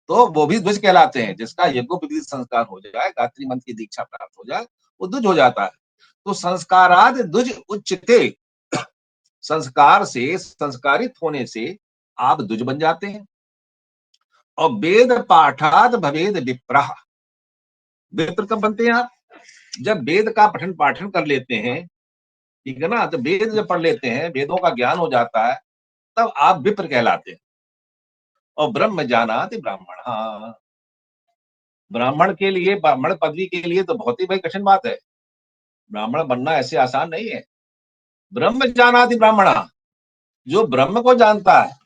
तो वो भी द्विज कहलाते हैं। जिसका यज्ञोपवीत संस्कार हो जाए, गायत्री मंत्र की दीक्षा प्राप्त हो जाए, वो द्विज हो जाता है। तो संस्काराद द्विज उच्चते, संस्कार से, संस्कारित होने से आप द्विज बन जाते हैं। और वेद पाठात भवेद विप्रः। विप्र कब बनते हैं आप? जब वेद का पठन पाठन कर लेते हैं, ठीक है ना, तो वेद जब पढ़ लेते हैं, वेदों का ज्ञान हो जाता है, तब आप विप्र कहलाते हैं। और ब्रह्म जानाति ब्राह्मण, हाँ, ब्राह्मण के लिए, ब्राह्मण पदवी के लिए तो बहुत ही भाई कठिन बात है। ब्राह्मण बनना ऐसे आसान नहीं है। ब्रह्म जानाति ब्राह्मण, जो ब्रह्म को जानता है,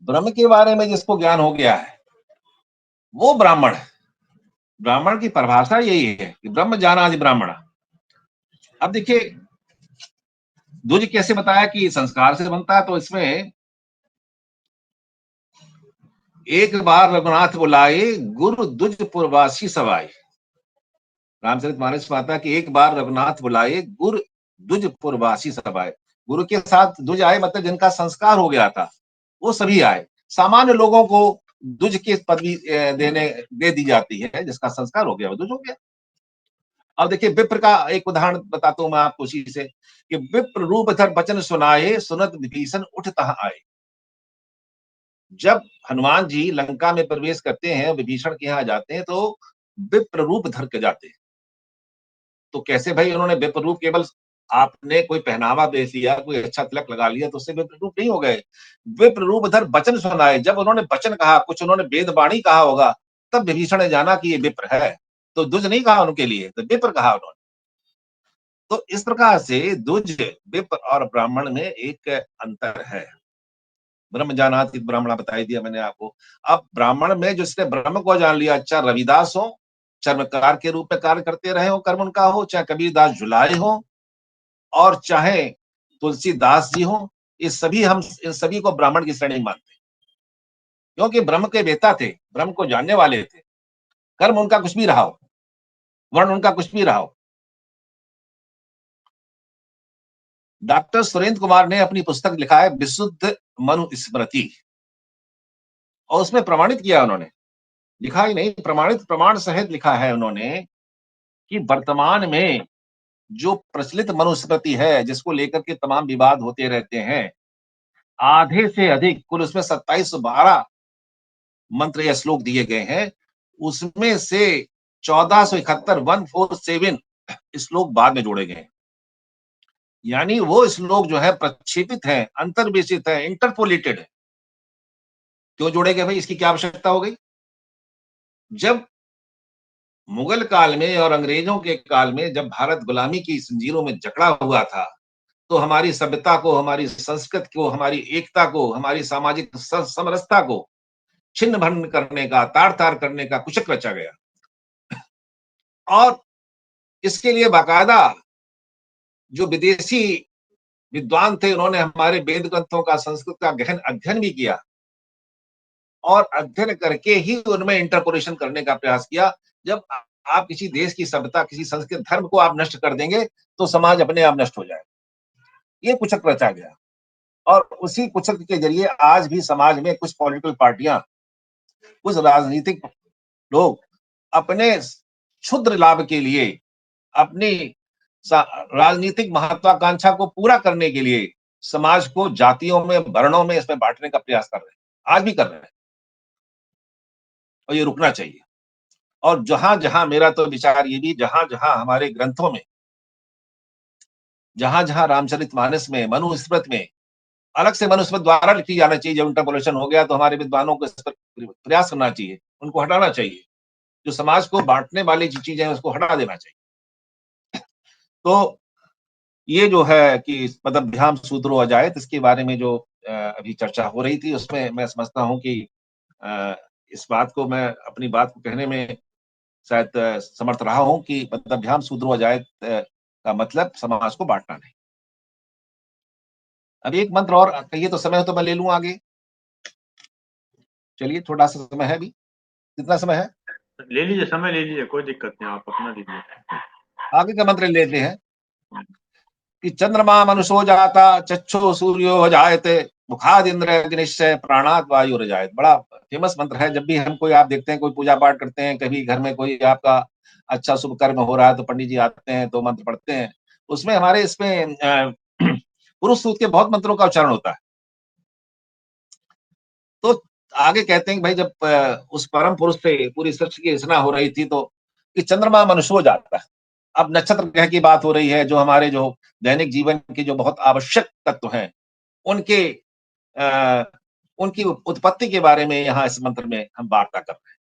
ब्रह्म के बारे में जिसको ज्ञान हो गया है, वो ब्राह्मण है। ब्राह्मण की परिभाषा यही है कि ब्रह्म जानाति ब्राह्मण। अब देखिए द्विज कैसे बताया कि संस्कार से बनता है, तो इसमें एक बार रघुनाथ बुलाए गुरु द्विज पुरवासी सवाई। रामचरितमानस में आता है कि एक बार रघुनाथ बुलाए गुरु द्विज पुरवासी सवाई। गुरु के साथ द्विज आए, मतलब जिनका संस्कार हो गया था वो सभी आए। सामान्य लोगों को द्विज की पदवी दे दी जाती है, जिसका संस्कार हो गया वो द्विज हो गया। अब देखिए विप्र का एक उदाहरण बताता हूं मैं आपको उसी से, कि विप्र रूप धर वचन सुनाए सुनत विभीषण उठ तहाँ आए। जब हनुमान जी लंका में प्रवेश करते हैं, विभीषण के यहाँ जाते हैं, तो विप्र रूप धर के जाते हैं। तो कैसे भाई उन्होंने विप्र रूप, केवल आपने कोई पहनावा दे दिया, कोई अच्छा तिलक लगा लिया तो उससे विप्र रूप नहीं हो गए। विप्र रूप धर वचन सुनाए, जब उन्होंने वचन कहा, कुछ उन्होंने वेद वाणी कहा होगा, तब विभीषण ने जाना कि ये विप्र है। तो द्विज नहीं कहा उनके लिए, तो विप्र कहा उन्होंने। तो इस प्रकार से द्विज, विप्र और ब्राह्मण में एक अंतर है। ब्रह्म जानाति ब्राह्मण बताई दिया मैंने आपको। अब ब्राह्मण में जिसने ब्रह्म को जान लिया, चाहे रविदास हो, चर्मकार के रूप में कार्य करते रहे हो, कर्म उनका हो, चाहे कबीरदास जुलाए हो, और चाहे तुलसीदास जी हो, ये सभी, हम इन सभी को ब्राह्मण की श्रेणी मानते हैं, क्योंकि ब्रह्म के वेता थे, ब्रह्म को जानने वाले थे। कर्म उनका कुछ भी रहा हो, वर्ण उनका कुछ भी रहा हो। डॉक्टर सुरेंद्र कुमार ने अपनी पुस्तक लिखा है विशुद्ध मनुस्मृति, और उसमें प्रमाणित किया उन्होंने, लिखा ही नहीं, प्रमाणित, प्रमाण सहित लिखा है उन्होंने कि वर्तमान में जो प्रचलित मनुस्मृति है, जिसको लेकर के तमाम विवाद होते रहते हैं, आधे से अधिक, कुल उसमें 2712 मंत्र या श्लोक दिए गए हैं, उसमें से 1471, 147 श्लोक बाद में जोड़े गए हैं। यानी वो श्लोक जो है प्रक्षेपित है, अंतर्वेशित है, इंटरपोलेटेड है। क्यों जोड़े गए भाई, इसकी क्या आवश्यकता हो गई? जब मुगल काल में और अंग्रेजों के काल में जब भारत गुलामी की जंजीरों में जकड़ा हुआ था, तो हमारी सभ्यता को, हमारी संस्कृति को, हमारी एकता को, हमारी सामाजिक समरसता को छिन्न भिन्न करने का, तार तार करने का कुचक रचा गया। और इसके लिए बाकायदा जो विदेशी विद्वान थे, उन्होंने हमारे वेद ग्रंथों का, संस्कृत का गहन अध्ययन भी किया, और अध्ययन करके ही उनमें इंटरपोलेशन करने का प्रयास किया। जब आप किसी देश की सभ्यता, किसी संस्कृत धर्म को आप नष्ट कर देंगे, तो समाज अपने आप नष्ट हो जाएगा। ये कुचक रचा गया, और उसी कुचक के जरिए आज भी समाज में कुछ पॉलिटिकल पार्टियां, कुछ राजनीतिक लोग अपने क्षुद्र लाभ के लिए, अपनी राजनीतिक महत्वाकांक्षा को पूरा करने के लिए समाज को जातियों में, वर्णों में, इसमें बांटने का प्रयास कर रहे हैं, आज भी कर रहे हैं, और ये रुकना चाहिए। और जहां जहां, मेरा तो विचार ये भी, जहां जहां हमारे ग्रंथों में, जहां जहां रामचरितमानस में, मनुस्मृति में, अलग से मनुस्मृति द्वारा लिखी जाना चाहिए। जब इंटरपोलेशन हो गया तो हमारे विद्वानों को इस पर प्रयास करना चाहिए, उनको हटाना चाहिए, जो समाज को बांटने वाली जो चीजें हैं उसको हटा देना चाहिए। तो ये जो है कि पदभ्याम सूत्रो अजायत, इसके बारे में जो अभी चर्चा हो रही थी, उसमें मैं समझता हूं कि इस बात को, मैं अपनी बात को कहने में शायद समर्थ रहा हूं कि पदभ्याम सूत्रो अजायत का मतलब समाज को बांटना नहीं। अब एक मंत्र और कहिए तो समय हो तो मैं ले लूं आगे। चलिए, थोड़ा सा समय है अभी, कितना समय है? ले लीजिए, समय ले लीजिए, कोई दिक्कत नहीं, आप अपना लीजिए। आगे का मंत्र लेते हैं कि चंद्रमा मनुष्यो जाता चक्षु सूर्यो जायते मुखाद इंद्र अग्निश्चय प्राणात वायु जायत। बड़ा फेमस मंत्र है। जब भी हम कोई, आप देखते हैं कोई पूजा पाठ करते हैं, कभी घर में कोई आपका अच्छा शुभ कर्म हो रहा है, तो पंडित जी आते हैं तो मंत्र पढ़ते हैं। उसमें हमारे इसमें पुरुष सूक्त के बहुत मंत्रों का उच्चारण होता है। तो आगे कहते हैं कि भाई जब उस परम पुरुष से पूरी सृष्टि की रचना हो रही थी तो कि चंद्रमा मनुष्य हो जाता है। अब नक्षत्र ग्रह की बात हो रही है, जो हमारे जो दैनिक जीवन के जो बहुत आवश्यक तत्व हैं उनके अ, उनकी उत्पत्ति के बारे में यहाँ इस मंत्र में हम वार्ता कर रहे हैं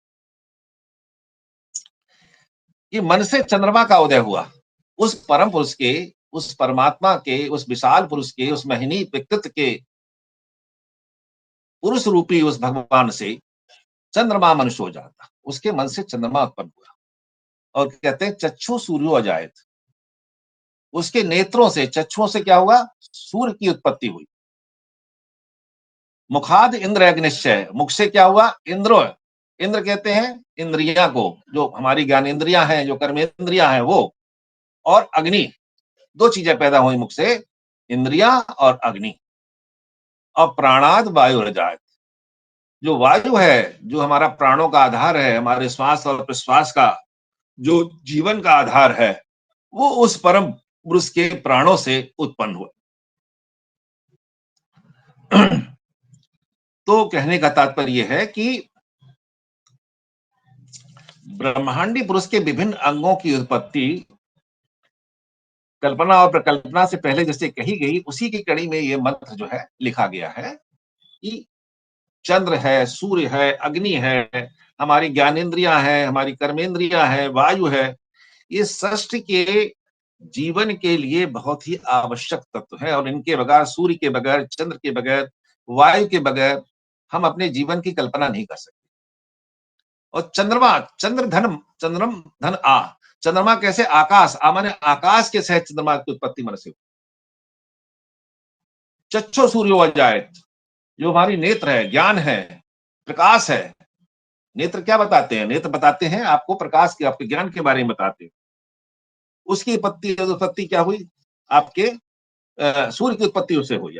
कि मन से चंद्रमा का उदय हुआ। उस परम पुरुष के, उस परमात्मा के, उस विशाल पुरुष के, उस महिनी व्यक्तित्व के पुरुष रूपी उस भगवान से चंद्रमा मनुष्य हो जाता, उसके मन से चंद्रमा उत्पन्न हुआ। और कहते हैं चक्षु सूर्यो अजायत, उसके नेत्रों से, चक्षुओं से क्या हुआ, सूर्य की उत्पत्ति हुई। मुखाद इंद्र अग्निश्चय, मुख से क्या हुआ, इंद्र। इंद्र कहते हैं इंद्रियां को, जो हमारी ज्ञानेन्द्रियां हैं, जो कर्मेंद्रियां हैं वो, और अग्नि, दो चीजें पैदा हुई मुख से, इंद्रिया और अग्नि। और प्राणाद वायु रजायत, जो वायु है, जो हमारा प्राणों का आधार है, हमारे श्वास और प्रश्वास का जो जीवन का आधार है, वो उस परम पुरुष के प्राणों से उत्पन्न हुआ। तो कहने का तात्पर्य है कि ब्रह्मांडी पुरुष के विभिन्न अंगों की उत्पत्ति कल्पना और प्रकल्पना से पहले जैसे कही गई, उसी की कड़ी में ये मंत्र जो है लिखा गया है कि चंद्र है, सूर्य है, अग्नि है, हमारी ज्ञानेन्द्रियां हैं, हमारी कर्मेंद्रियां हैं, वायु है, ये सृष्टि के जीवन के लिए बहुत ही आवश्यक तत्व है। और इनके बगैर, सूर्य के बगैर, चंद्र के बगैर, वायु के बगैर हम अपने जीवन की कल्पना नहीं कर सकते। और चंद्रमा, चंद्रम धन आ, चंद्रमा कैसे, आकाश, आ माने आकाश के सहित चंद्रमा की उत्पत्ति मन से। चक्षु सूर्यो अजायत, जो हमारी नेत्र है, ज्ञान है, प्रकाश है। नेत्र क्या बताते हैं, नेत्र बताते हैं आपको प्रकाश के, आपके ज्ञान के बारे में बताते हैं। उसकी उत्पत्ति क्या हुई, आपके सूर्य की उत्पत्ति उससे हुई।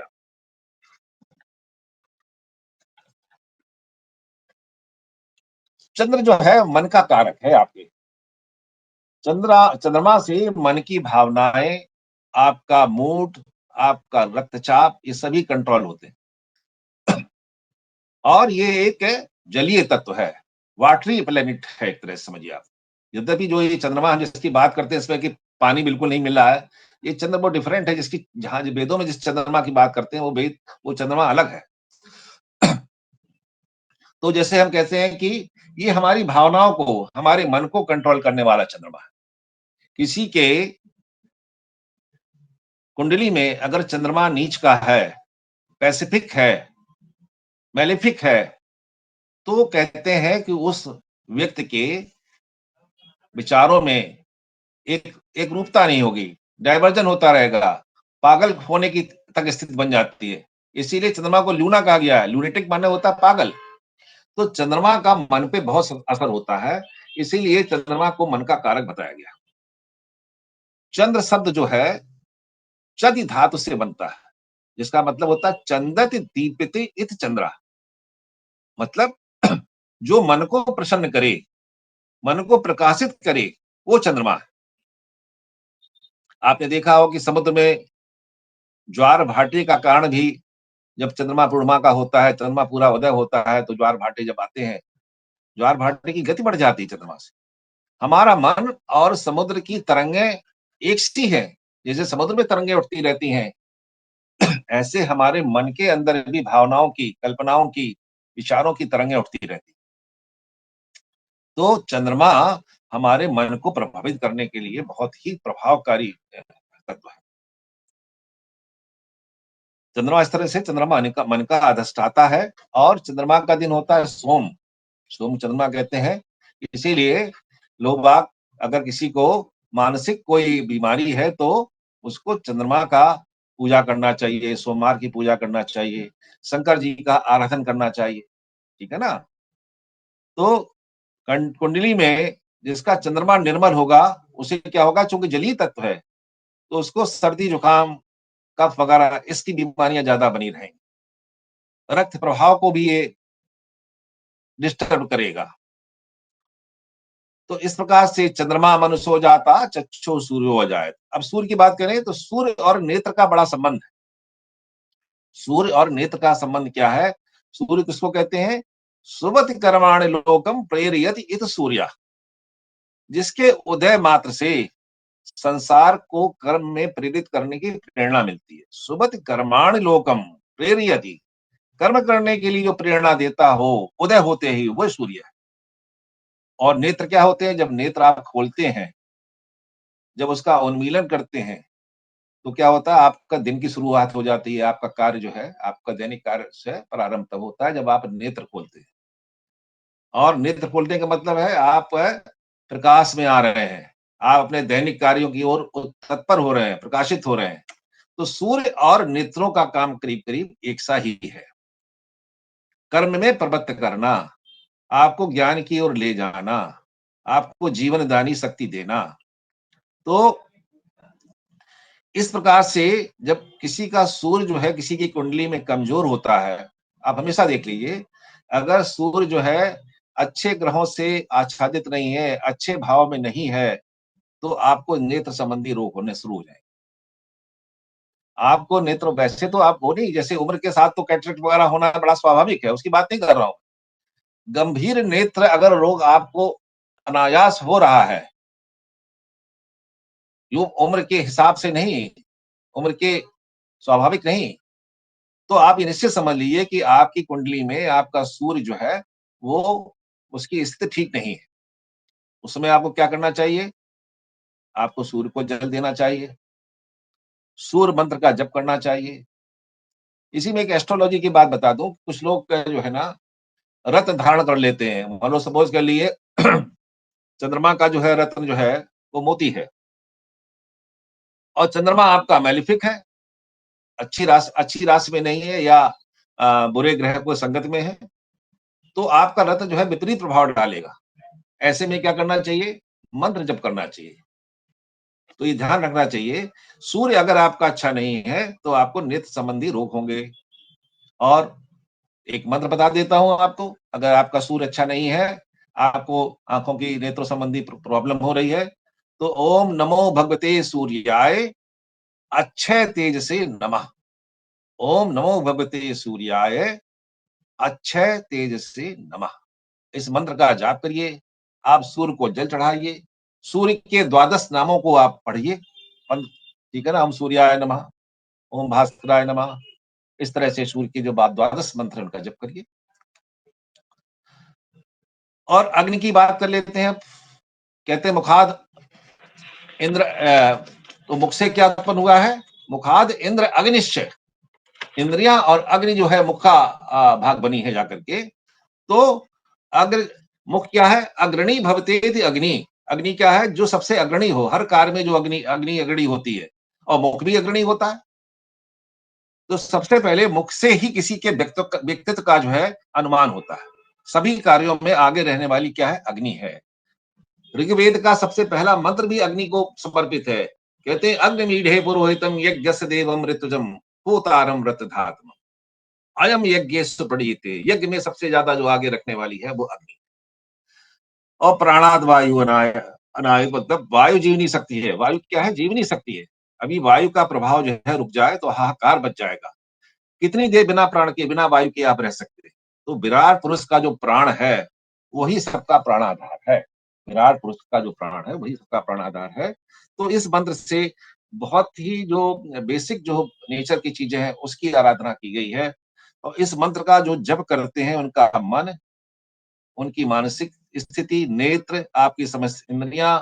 चंद्र जो है मन का कारक है आपके। चंद्रमा से मन की भावनाएं, आपका मूड, आपका रक्तचाप, ये सभी कंट्रोल होते हैं। और ये एक जलीय तत्व है, वाटरी प्लेनेट है एक तरह से समझिए आप। यद्यपि जो ये चंद्रमा हम जिसकी बात करते हैं इसमें कि पानी बिल्कुल नहीं मिल रहा है, ये चंद्र बहुत डिफरेंट है, जिसकी जहां वेदों में जिस चंद्रमा की बात करते हैं वो चंद्रमा अलग है। तो जैसे हम कहते हैं कि ये हमारी भावनाओं को, हमारे मन को कंट्रोल करने वाला चंद्रमा है। किसी के कुंडली में अगर चंद्रमा नीच का है, पैसिफिक है, मैलेफिक है, तो कहते हैं कि उस व्यक्ति के विचारों में एक एक रूपता नहीं होगी, डाइवर्जन होता रहेगा, पागल होने की तक स्थिति बन जाती है। इसीलिए चंद्रमा को लूना कहा गया है, लूनेटिक माने होता है पागल। तो चंद्रमा का मन पे बहुत असर होता है, इसीलिए चंद्रमा को मन का कारक बताया गया। चंद्र शब्द जो है चदि धातु से बनता है, जिसका मतलब होता है चंदति दीप्यते इत चंद्रा, मतलब जो मन को प्रसन्न करे, मन को प्रकाशित करे, वो चंद्रमा है। आपने देखा हो कि समुद्र में ज्वार भाटे का कारण भी जब चंद्रमा पूर्णिमा का होता है, चंद्रमा पूरा उदय होता है, तो ज्वार भाटे जब आते हैं, ज्वार भाटे की गति बढ़ जाती है चंद्रमा से। हमारा मन और समुद्र की तरंगें एक सी है, जैसे समुद्र में तरंगें उठती रहती हैं, ऐसे हमारे मन के अंदर भी भावनाओं की, कल्पनाओं की, विचारों की तरंगें उठती रहती। तो चंद्रमा हमारे मन को प्रभावित करने के लिए बहुत ही प्रभावकारी तत्व है। चंद्रमा इस तरह से, चंद्रमा मन का अधिष्ठाता है। और चंद्रमा का दिन होता है सोम, सोम चंद्रमा कहते हैं। इसीलिए लोग बाग, अगर किसी को मानसिक कोई बीमारी है तो उसको चंद्रमा का पूजा करना चाहिए, सोमवार की पूजा करना चाहिए, शंकर जी का आराधन करना चाहिए, ठीक है ना। तो कुंडली में जिसका चंद्रमा निर्मल होगा उसे क्या होगा, चूंकि जलीय तत्व है तो उसको सर्दी जुकाम कफ वगैरह इसकी बीमारियां ज्यादा बनी रहेंगी, रक्त प्रभाव को भी ये डिस्टर्ब करेगा। तो इस प्रकार से चंद्रमा मनुष्य हो जाता, चक्षु सूर्य हो जाए। अब सूर्य की बात करें तो सूर्य और नेत्र का बड़ा संबंध है। सूर्य और नेत्र का संबंध क्या है, सूर्य किसको कहते हैं, सुबत कर्माणि लोकम प्रेरयति इत सूर्य, जिसके उदय मात्र से संसार को कर्म में प्रेरित करने की प्रेरणा मिलती है। सुबत कर्माणि लोकम प्रेरयति, कर्म करने के लिए जो प्रेरणा देता हो उदय होते ही, वो सूर्य है। और नेत्र क्या होते हैं? जब नेत्र आप खोलते हैं, जब उसका उन्मीलन करते हैं, तो क्या होता है? आपका दिन की शुरुआत हो जाती है, आपका कार्य जो है, आपका दैनिक कार्य से प्रारंभ तब होता है जब आप नेत्र खोलते हैं। और नेत्र खोलने का मतलब है आप प्रकाश में आ रहे हैं, आप अपने दैनिक कार्यों की ओर तत्पर हो रहे हैं, प्रकाशित हो रहे हैं। तो सूर्य और नेत्रों का काम करीब करीब एक सा ही है। कर्म में प्रवृत्त करना, आपको ज्ञान की ओर ले जाना, आपको जीवनदानी शक्ति देना। तो इस प्रकार से जब किसी का सूर्य जो है किसी की कुंडली में कमजोर होता है, आप हमेशा देख लीजिए, अगर सूर्य जो है अच्छे ग्रहों से आच्छादित नहीं है, अच्छे भाव में नहीं है, तो आपको नेत्र संबंधी रोग होने शुरू हो जाएंगे। आपको नेत्र, वैसे तो आप हो नहीं, जैसे उम्र के साथ तो कैटरेक्ट वगैरह होना बड़ा स्वाभाविक है, उसकी बात नहीं कर रहा हूं। गंभीर नेत्र अगर रोग आपको अनायास हो रहा है, यो उम्र के हिसाब से नहीं, उम्र के स्वाभाविक नहीं, तो आप ये निश्चित समझ लीजिए कि आपकी कुंडली में आपका सूर्य जो है वो, उसकी स्थिति ठीक नहीं है। उस समय आपको क्या करना चाहिए? आपको सूर्य को जल देना चाहिए, सूर्य मंत्र का जप करना चाहिए। इसी में एक एस्ट्रोलॉजी की बात बता दूं, कुछ लोग जो है ना रत्न धारण कर लेते हैं। मान लो सपोज कर लिए चंद्रमा का जो है रत्न जो है वो मोती है, और चंद्रमा आपका मैलिफिक है, अच्छी राशि में नहीं है, या बुरे ग्रह को संगत में है, तो आपका रत्न जो है विपरीत प्रभाव डालेगा। ऐसे में क्या करना चाहिए? मंत्र जप करना चाहिए। तो ये ध्यान रखना चाहिए, सूर्य अगर आपका अच्छा नहीं है तो आपको नेत्र संबंधी रोग होंगे। और एक मंत्र बता देता हूं आपको, अगर आपका सूर्य अच्छा नहीं है, आपको आंखों की नेत्रों संबंधी प्रॉब्लम हो रही है, तो ओम नमो भगवते सूर्याय अक्षय तेज से नमः। ओम नमो भगवते सूर्याय अक्षय तेज से नमः। इस मंत्र का जाप करिए, आप सूर्य को जल चढ़ाइए, सूर्य के द्वादश नामों को आप पढ़िए, ठीक है ना, हम सूर्याय नमः, ओम भास्कराय नमः, इस तरह से सूर्य के जो बात द्वादश मंत्र उनका जप करिए। और अग्नि की बात कर लेते हैं। कहते हैं मुखाद इंद्र, तो मुख से क्या उत्पन्न हुआ है? मुखाद इंद्र अग्निश्चय, इंद्रियां और अग्नि जो है मुख का भाग बनी है जाकर के। तो अग्र मुख क्या है? अग्रणी भवते अग्नि, अग्नि क्या है? जो सबसे अग्रणी हो, हर कार्य में जो अग्नि अग्नि अग्रणी होती है, और मुख भी अग्रणी होता है। तो सबसे पहले मुख से ही किसी के व्यक्तित्व का जो है अनुमान होता है। सभी कार्यों में आगे रहने वाली क्या है? अग्नि है। ऋग्वेद का सबसे पहला मंत्र भी अग्नि को समर्पित है। कहते हैं अग्निमीढ़े पुरोहितम यज्ञस्य देवम ऋतुजम होतारम रतधात्म अयम यज्ञ सुप्रणीते। यज्ञ में सबसे ज्यादा जो आगे रखने वाली है वो अग्नि। और प्राणाद वायु अनाय, अनाय मतलब वायु जीवनी शक्ति है। वायु क्या है? जीवनी शक्ति है। अभी वायु का प्रभाव जो है रुक जाए तो हाहाकार बच जाएगा। कितनी देर बिना प्राण के, बिना वायु के आप रह सकते हैं? तो विराट पुरुष का जो प्राण है वही सबका प्राणाधार है। विराट पुरुष का जो प्राण है वही सबका प्राणाधार है। तो इस मंत्र से बहुत ही जो बेसिक जो नेचर की चीजें हैं उसकी आराधना की गई है। और इस मंत्र का जो जप करते हैं उनका मन, उनकी मानसिक स्थिति, नेत्र, आपकी समस्त इंद्रियां,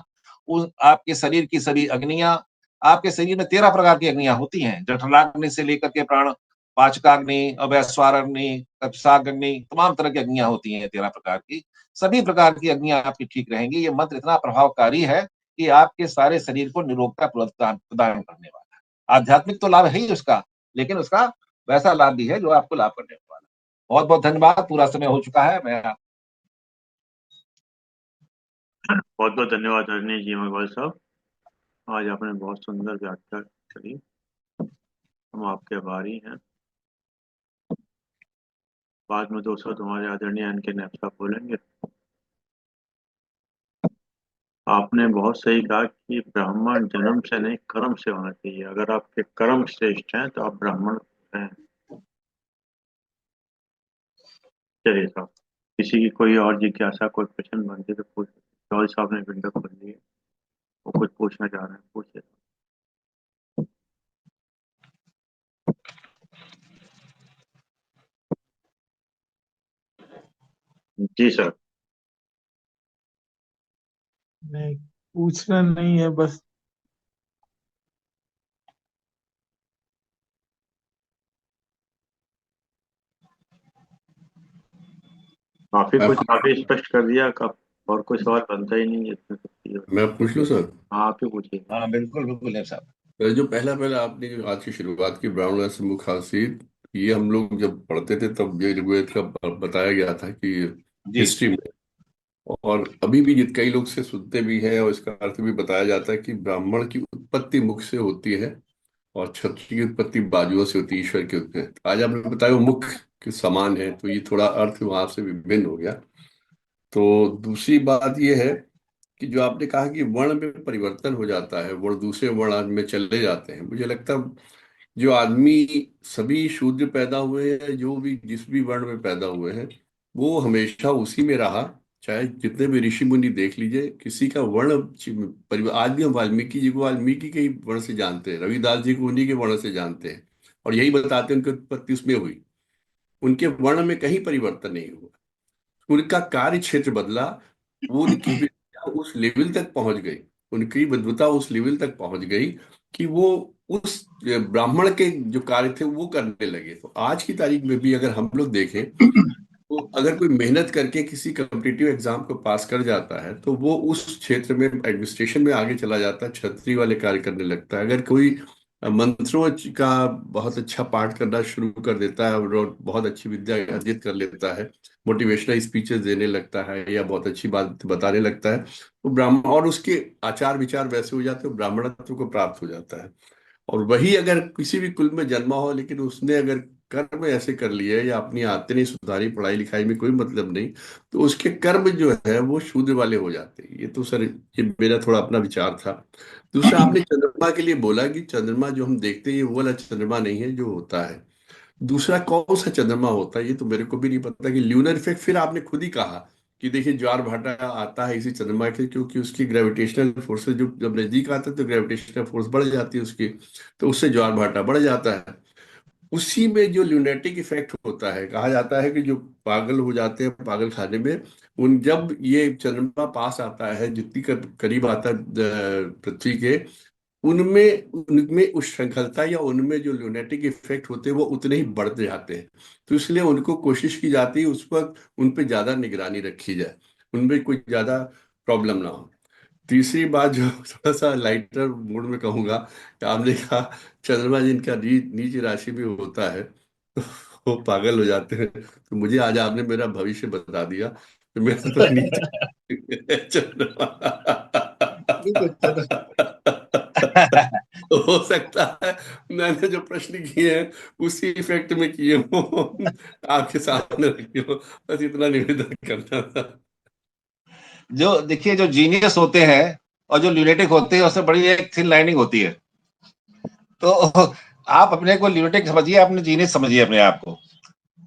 आपके शरीर की सभी अग्नियां, आपके शरीर में 13 प्रकार की अग्नियां होती हैं, जठराग्नि से लेकर के प्राण पाचकाग्नि, अवैश्वाग्नि, कक्षाग्नि, तमाम तरह की अग्नियां होती हैं 13 प्रकार की। सभी प्रकार की अग्नियां आपकी ठीक रहेंगी। ये मंत्र इतना प्रभावकारी है कि आपके सारे शरीर को निरोगता प्रदान करने वाला है। आध्यात्मिक तो लाभ है ही उसका, लेकिन उसका वैसा लाभ भी है जो आपको लाभ करने वाला है। बहुत बहुत धन्यवाद। पूरा समय हो चुका है। मैं बहुत बहुत धन्यवाद रजनीश जी मगवाल साहब, आज आपने बहुत सुंदर व्याख्या करी, हम आपके आभारी हैं। बाद में दोस्तों तुम्हारे आदरणीय एन के नैप साहब बोलेंगे। आपने बहुत सही कहा कि ब्राह्मण जन्म से नहीं कर्म से होना चाहिए। अगर आपके कर्म श्रेष्ठ हैं तो आप ब्राह्मण हैं। चलिए साहब। किसी की कोई और जिज्ञासा, कोई प्रश्न बनते तो पूछ। चौधरी साहब ने विंडो खोल दी है, वो कुछ पूछना चाह रहे हैं, पूछे। जी सर। नहीं, पूछना नहीं है बस। काफी मैं कुछ काफी स्पष्ट कर दिया कब। और कोई सवाल बनता ही नहीं है इसमें सब चीज़ों का। मैं पूछ लूं सर। हाँ, आप ही पूछिए। हाँ बिल्कुल बिल्कुल है साहब। तो जो पहला पहला आपने जो आज की शुरुआत की ब्राह्मण से मुख हासिल, ये हम लोग जब पढ़ते थे तब ये ऋग्वेद का बताया गया था कि जी। हिस्ट्री में, और अभी भी जित कई लोग से सुनते भी हैं, और इसका अर्थ भी बताया जाता है कि ब्राह्मण की उत्पत्ति मुख से होती है और क्षत्रिय की उत्पत्ति बाजुओं से होती है, ईश्वर के उत्पत्ति। आज आपने बताया वो मुख के समान है, तो ये थोड़ा अर्थ वहां से विभिन्न हो गया। तो दूसरी बात ये है कि जो आपने कहा कि वर्ण में परिवर्तन हो जाता है, वर्ण दूसरे वर्ण में चले जाते हैं, मुझे लगता है जो आदमी, सभी शूद्र पैदा हुए हैं, जो भी जिस भी वर्ण में पैदा हुए हैं, वो हमेशा उसी में रहा। चाहे जितने भी ऋषि मुनि देख लीजिए, किसी का वर्ण आज भी हम वाल्मीकि जी को वाल्मीकि के ही वर्ण से जानते हैं, रविदास जी को उन्हीं के वर्ण से जानते हैं, और यही बताते हैं उनकी उत्पत्ति उसमें हुई। उनके वर्ण में कहीं परिवर्तन नहीं हुआ, उनका कार्य क्षेत्र बदला, वो उनकी विद्या उस लेवल तक पहुंच गई, उनकी विद्वता उस लेवल तक पहुंच गई कि वो उस ब्राह्मण के जो कार्य थे वो करने लगे। तो आज की तारीख में भी अगर हम लोग देखें, तो अगर कोई मेहनत करके किसी कॉम्पिटिटिव एग्जाम को पास कर जाता है, तो वो उस क्षेत्र में एडमिनिस्ट्रेशन में आगे चला जाता है, छत्री वाले कार्य करने लगता है। अगर कोई मंत्रों का बहुत अच्छा पाठ करना शुरू कर देता है और बहुत अच्छी विद्या अर्जित कर लेता है, मोटिवेशनल स्पीचेस देने लगता है या बहुत अच्छी बात बताने लगता है, तो ब्राह्मण और उसके आचार विचार वैसे हो जाते हैं, ब्राह्मणत्व को प्राप्त हो जाता है। और वही अगर किसी भी कुल में जन्मा हो, लेकिन उसने अगर कर्म ऐसे कर लिए या अपनी आदतें नहीं सुधारी, पढ़ाई लिखाई में कोई मतलब नहीं, तो उसके कर्म जो है वो शूद्र वाले हो जाते हैं। ये तो सर, ये मेरा थोड़ा अपना विचार था। दूसरा, आपने चंद्रमा के लिए बोला कि चंद्रमा जो हम देखते हैं ये वो वाला चंद्रमा नहीं है जो होता है। दूसरा कौन सा चंद्रमा होता है ये तो मेरे को भी नहीं पता, कि ल्यूनर इफेक्ट फिर आपने खुद ही कहा कि देखिए ज्वार भाटा आता है इसी चंद्रमा के, क्योंकि उसकी ग्रेविटेशनल फोर्सेस जो जब नजदीक आता है तो ग्रेविटेशनल फोर्स बढ़ जाती है उसकी, तो उससे ज्वार भाटा बढ़ जाता है। उसी में जो ल्यूनेटिक इफेक्ट होता है, कहा जाता है कि जो पागल हो जाते हैं पागल खाने में, उन जब ये चंद्रमा पास आता है, जितनी करीब आता है पृथ्वी के, उनमें उनमें उस श्रृंखलता या उनमें जो ल्यूनेटिक इफेक्ट होते हैं वो उतने ही बढ़ते जाते हैं। तो इसलिए उनको कोशिश की जाती है उस वक्त उन पे ज्यादा निगरानी रखी जाए, उनमें कोई ज्यादा प्रॉब्लम ना हो। तीसरी बात जो थोड़ा सा लाइटर मूड में कहूंगा, कि आपने कहा चंद्रमा जिनका नीच राशि में होता है तो वो पागल हो जाते हैं, तो मुझे आज आपने मेरा भविष्य बता दिया, तो मेरा तो नीच चंद्रमा बिल्कुल चलो। तो हो सकता है मैंने जो प्रश्न किए हैं उसी इफेक्ट में किए हो, आपके सामने रखे हो, बस इतना निवेदन करना था। जो देखिए, जो जीनियस होते हैं और जो ल्यूनेटिक होते हैं उससे बड़ी एक थिन लाइनिंग होती है। तो आप अपने को ल्यूनेटिक समझिए, अपने जीनियस समझिए अपने आप को,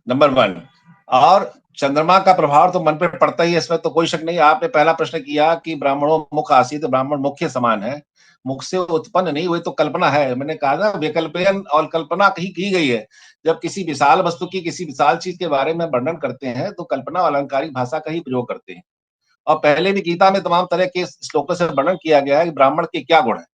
नंबर वन। और चंद्रमा का प्रभाव तो मन पे पड़ता ही है, इसमें तो कोई शक नहीं। आपने पहला प्रश्न किया कि ब्राह्मणों मुख आसीत, ब्राह्मण मुख्य समान है। मुख से उत्पन्न नहीं हुई तो कल्पना है। मैंने कहा ना, विकल्पन और कल्पना की गई है। जब किसी विशाल वस्तु की, किसी विशाल चीज के बारे में वर्णन करते हैं तो कल्पना और अलंकारिक भाषा का ही प्रयोग करते हैं। और पहले भी गीता में तमाम तरह के श्लोकों से वर्णन किया गया है कि ब्राह्मण के क्या गुण है।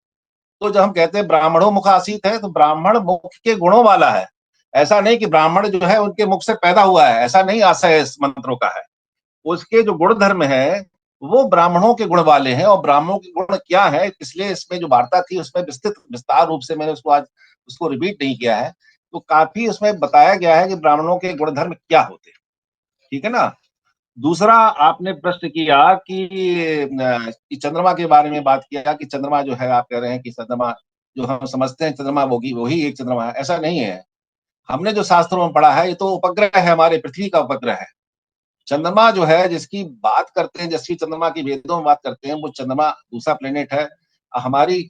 तो जब हम कहते हैं ब्राह्मणों मुख आसीत है, तो ब्राह्मण मुख के गुणों वाला है। ऐसा नहीं कि ब्राह्मण जो है उनके मुख से पैदा हुआ है, ऐसा नहीं आशय इस मंत्रों का है। उसके जो गुण धर्म है वो ब्राह्मणों के गुण वाले हैं। और ब्राह्मणों के गुण क्या है, इसलिए इसमें जो वार्ता थी उसमें विस्तृत विस्तार रूप से मैंने उसको आज उसको रिपीट नहीं किया है। तो काफी उसमें बताया गया है कि ब्राह्मणों के गुण धर्म क्या होते हैं। ठीक है ना। दूसरा, आपने प्रश्न किया कि चंद्रमा के बारे में बात किया कि चंद्रमा जो है, आप कह रहे हैं कि चंद्रमा जो हम समझते हैं चंद्रमा वही वही एक चंद्रमा है, ऐसा नहीं है। हमने जो शास्त्रों में पढ़ा है ये तो उपग्रह है, हमारे पृथ्वी का उपग्रह है। चंद्रमा जो है जिसकी बात करते हैं, जैसी चंद्रमा की वेदों में बात करते हैं, वो चंद्रमा दूसरा प्लेनेट है। हमारी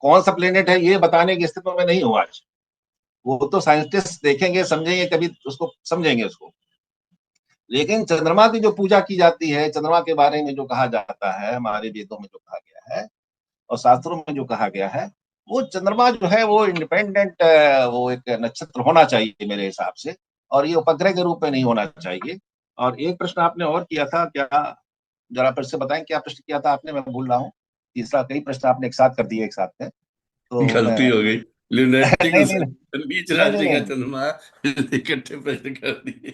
कौन सा प्लेनेट है ये बताने की स्थिति में नहीं हुआ आज। वो तो साइंटिस्ट देखेंगे, समझेंगे, कभी उसको समझेंगे उसको। लेकिन चंद्रमा की जो पूजा की जाती है, चंद्रमा के बारे में जो कहा जाता है, हमारे वेदों में जो कहा गया है और शास्त्रों में जो कहा गया है, वो चंद्रमा जो है वो इंडिपेंडेंट, वो एक नक्षत्र होना चाहिए मेरे हिसाब से, और ये उपग्रह के रूप में नहीं होना चाहिए। और एक प्रश्न आपने और किया था क्या, जरा फिर से बताएं क्या प्रश्न किया था आपने, मैं भूल रहा हूँ। तीसरा, कई प्रश्न आपने एक साथ कर दिए एक साथ में, तो मैं गलती हो गई। ल्यूनेटिक नहीं नहीं नहीं नीच नहीं नहीं राशि का नहीं चंद्रमा इकट्ठे प्रश्न कर दिए।